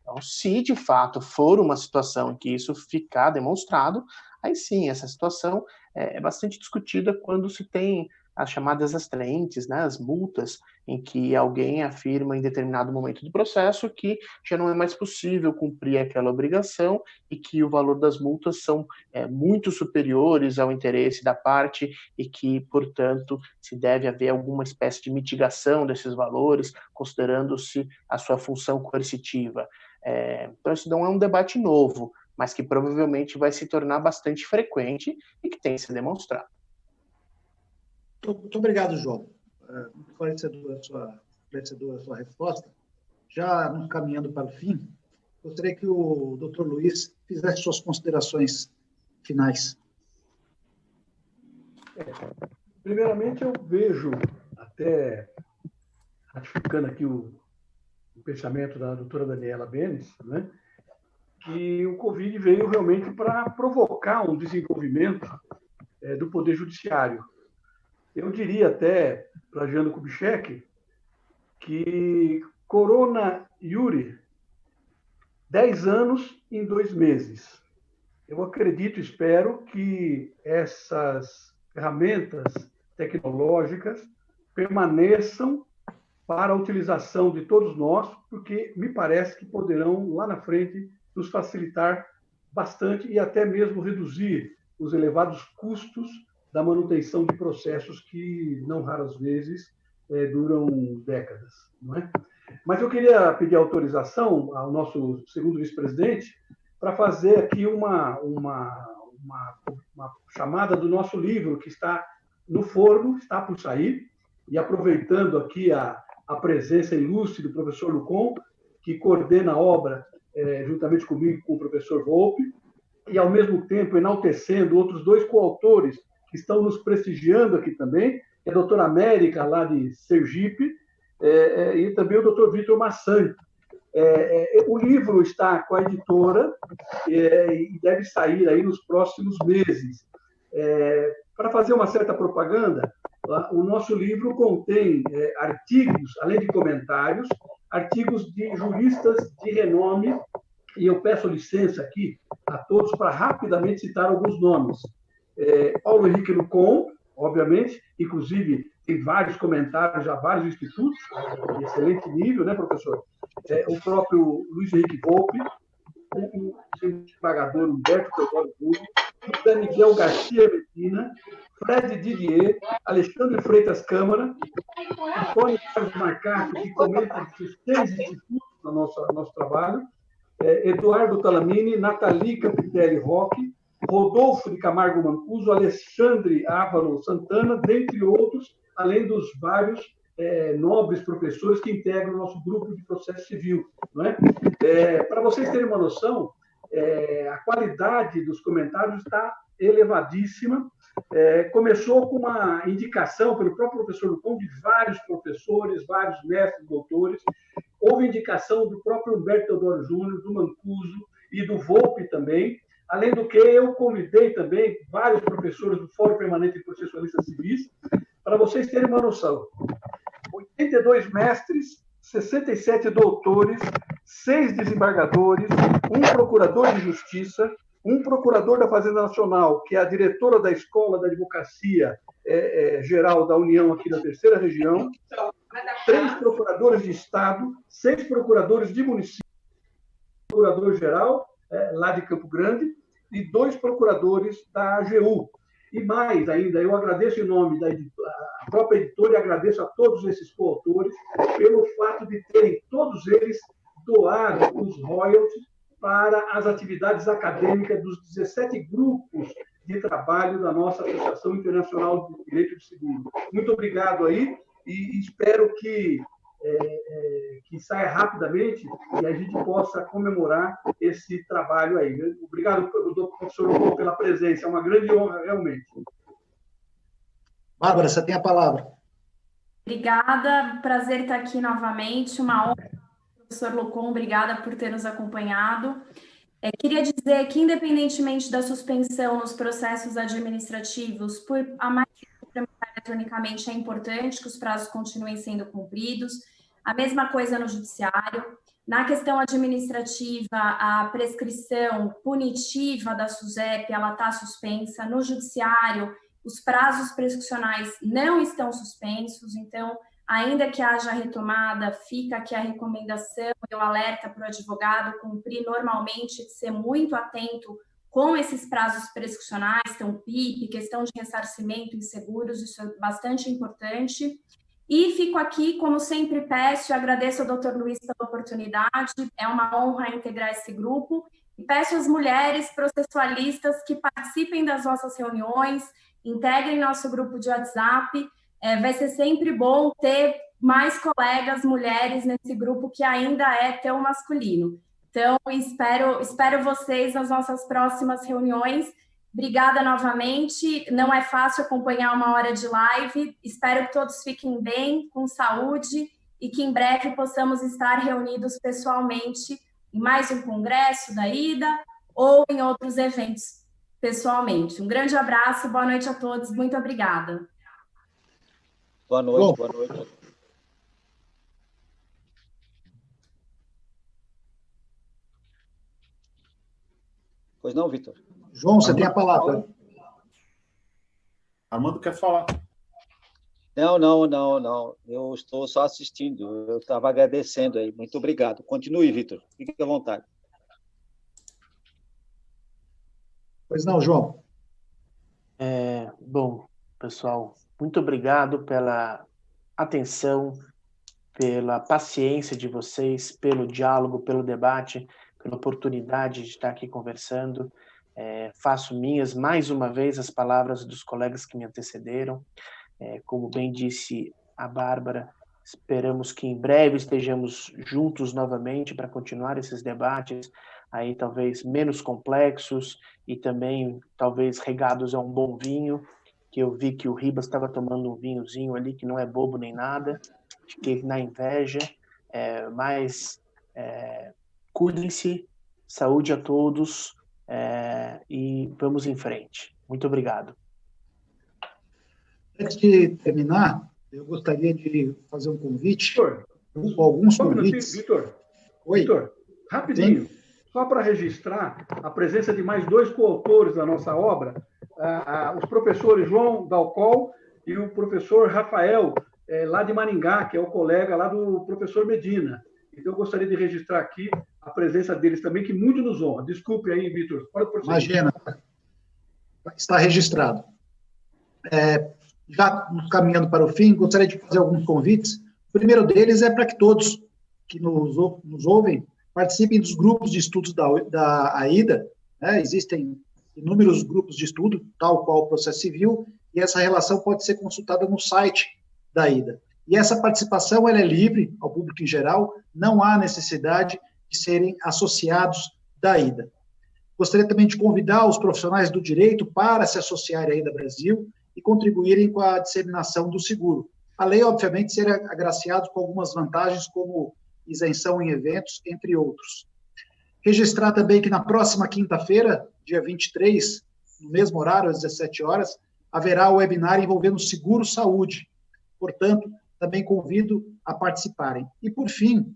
S4: Então, se de fato for uma situação em que isso ficar demonstrado, aí sim, essa situação é bastante discutida quando se tem as chamadas astraentes, né, as multas, em que alguém afirma em determinado momento do processo que já não é mais possível cumprir aquela obrigação e que o valor das multas são muito superiores ao interesse da parte e que, portanto, se deve haver alguma espécie de mitigação desses valores, considerando-se a sua função coercitiva. Então, isso não é um debate novo, mas que provavelmente vai se tornar bastante frequente e que tem que ser demonstrado.
S1: Muito obrigado, João. Muito esclarecedora a sua resposta. Já caminhando para o fim, gostaria que o Dr. Luiz fizesse suas considerações finais.
S2: Primeiramente, eu vejo, até ratificando aqui o pensamento da doutora Daniela Benes, né, que o Covid veio realmente para provocar um desenvolvimento do Poder Judiciário. Eu diria até, plagiando Kubitschek, que Corona Iure, 10 anos em 2 meses. Eu acredito, espero que essas ferramentas tecnológicas permaneçam para a utilização de todos nós, porque me parece que poderão, lá na frente, nos facilitar bastante e até mesmo reduzir os elevados custos da manutenção de processos que, não raras vezes, duram décadas. Não é? Mas eu queria pedir autorização ao nosso segundo vice-presidente para fazer aqui uma chamada do nosso livro, que está no forno, está por sair, e aproveitando aqui a presença ilustre do professor Lucon, que coordena a obra juntamente comigo, com o professor Volpe, e, ao mesmo tempo, enaltecendo outros 2 coautores que estão nos prestigiando aqui também, que é a doutora América, lá de Sergipe, e também o doutor Vitor Massan. O livro está com a editora e deve sair aí nos próximos meses. Para fazer uma certa propaganda, o nosso livro contém artigos, além de comentários, artigos de juristas de renome, e eu peço licença aqui a todos para rapidamente citar alguns nomes. Paulo Henrique Lucon, obviamente, inclusive tem vários comentários a vários institutos, de excelente nível, né, professor? O próprio Luiz Henrique Volpe, o desembargador Humberto Teodoro Burgo, José Miguel Garcia Medina, Fred Didier, Alexandre Freitas Câmara, Antônio Carlos Marcato, que comenta os 6 institutos do nosso trabalho, Eduardo Talamini, Nathalie Capitelli Roque, Rodolfo de Camargo Mancuso, Alexandre Ávalo Santana, dentre outros, além dos vários nobres professores que integram o nosso grupo de processo civil. Não é? Para vocês terem uma noção, a qualidade dos comentários está elevadíssima. Começou com uma indicação pelo próprio professor Lucon de vários professores, vários mestres, doutores. Houve indicação do próprio Humberto Teodoro Júnior, do Mancuso e do Volpe também. Além do que, eu convidei também vários professores do Fórum Permanente de Processualistas Civis, para vocês terem uma noção. 82 mestres, 67 doutores, 6 desembargadores, 1 procurador de justiça, 1 procurador da Fazenda Nacional, que é a diretora da Escola da Advocacia Geral da União aqui da 3ª Região, 3 procuradores de Estado, 6 procuradores de município, procurador-geral lá de Campo Grande, e 2 procuradores da AGU. E mais ainda, eu agradeço em nome da própria editora e agradeço a todos esses coautores pelo fato de terem, todos eles, doado os royalties para as atividades acadêmicas dos 17 grupos de trabalho da nossa Associação Internacional de Direito de Seguro. Muito obrigado aí, e espero que saia rapidamente e a gente possa comemorar esse trabalho aí. Obrigado, professor Locon, pela presença, é uma grande honra, realmente.
S1: Bárbara, você tem a palavra.
S3: Obrigada, prazer estar aqui novamente, uma honra, professor Locon, obrigada por ter nos acompanhado. Queria dizer que, independentemente da suspensão nos processos administrativos, por a maioria tramitar eletronicamente, é importante que os prazos continuem sendo cumpridos. A mesma coisa no judiciário. Na questão administrativa, a prescrição punitiva da SUSEP, ela está suspensa. No judiciário, os prazos prescricionais não estão suspensos, então, ainda que haja retomada, fica aqui a recomendação e o alerta para o advogado cumprir normalmente, ser muito atento com esses prazos prescricionais, então PIP, questão de ressarcimento em seguros, isso é bastante importante. E fico aqui, como sempre peço, e agradeço ao Dr. Luiz pela oportunidade, é uma honra integrar esse grupo, e peço às mulheres processualistas que participem das nossas reuniões, integrem nosso grupo de WhatsApp, vai ser sempre bom ter mais colegas mulheres nesse grupo que ainda é tão masculino. Então, espero vocês nas nossas próximas reuniões. Obrigada novamente. Não é fácil acompanhar uma hora de live. Espero que todos fiquem bem, com saúde, e que em breve possamos estar reunidos pessoalmente em mais um congresso da IDA ou em outros eventos pessoalmente. Um grande abraço, boa noite a todos, muito obrigada.
S9: Boa noite, boa noite. Pois não, Vitor?
S1: João, você tem a palavra.
S10: Armando quer falar.
S9: Não. Eu estou só assistindo. Eu estava agradecendo aí. Muito obrigado. Continue, Vitor. Fique à vontade.
S1: Pois não, João.
S4: Bom, pessoal, muito obrigado pela atenção, pela paciência de vocês, pelo diálogo, pelo debate, pela oportunidade de estar aqui conversando. Faço minhas, mais uma vez, as palavras dos colegas que me antecederam. Como bem disse a Bárbara, esperamos que em breve estejamos juntos novamente para continuar esses debates, aí talvez menos complexos e também talvez regados a um bom vinho, que eu vi que o Ribas estava tomando um vinhozinho ali, que não é bobo nem nada, fiquei na inveja, mas cuidem-se, saúde a todos, e vamos em frente. Muito obrigado.
S1: Antes de terminar, eu gostaria de fazer um convite, alguns convites.
S2: Vitor, rapidinho, só para registrar a presença de mais 2 coautores da nossa obra, os professores João Dalcol e o professor Rafael, lá de Maringá, que é o colega lá do professor Medina. Então, eu gostaria de registrar aqui a presença deles também, que muito nos honra. Desculpe aí, Vitor. Pode prosseguir.
S1: Imagina, está registrado. Já caminhando para o fim, gostaria de fazer alguns convites. O primeiro deles é para que todos que nos ouvem participem dos grupos de estudos da AIDA. Existem inúmeros grupos de estudo, tal qual o processo civil, e essa relação pode ser consultada no site da AIDA. E essa participação ela é livre ao público em geral, não há necessidade de serem associados da AIDA. Gostaria também de convidar os profissionais do direito para se associarem à AIDA Brasil e contribuírem com a disseminação do seguro. Além, obviamente, de serem agraciados com algumas vantagens, como isenção em eventos, entre outros. Registrar também que na próxima quinta-feira, dia 23, no mesmo horário, às 17 horas, haverá o webinar envolvendo seguro-saúde. Portanto, também convido a participarem. E, por fim,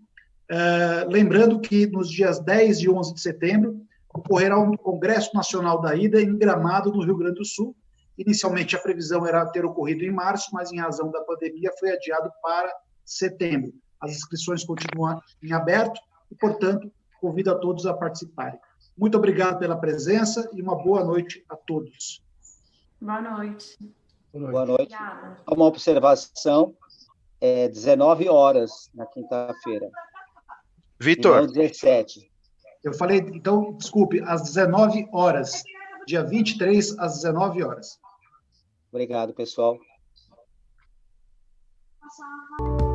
S1: lembrando que nos dias 10 e 11 de setembro, ocorrerá um Congresso Nacional da AIDA em Gramado, no Rio Grande do Sul. Inicialmente, a previsão era ter ocorrido em março, mas, em razão da pandemia, foi adiado para setembro. As inscrições continuam em aberto e, portanto, convido a todos a participarem. Muito obrigado pela presença e uma boa noite a todos.
S3: Boa noite.
S9: Boa noite. Obrigada. Uma observação, 19 horas na quinta-feira.
S11: Vitor.
S9: Não 17.
S1: Eu falei, então, desculpe, às 19 horas. Dia 23, às 19 horas.
S9: Obrigado, pessoal.
S10: passar.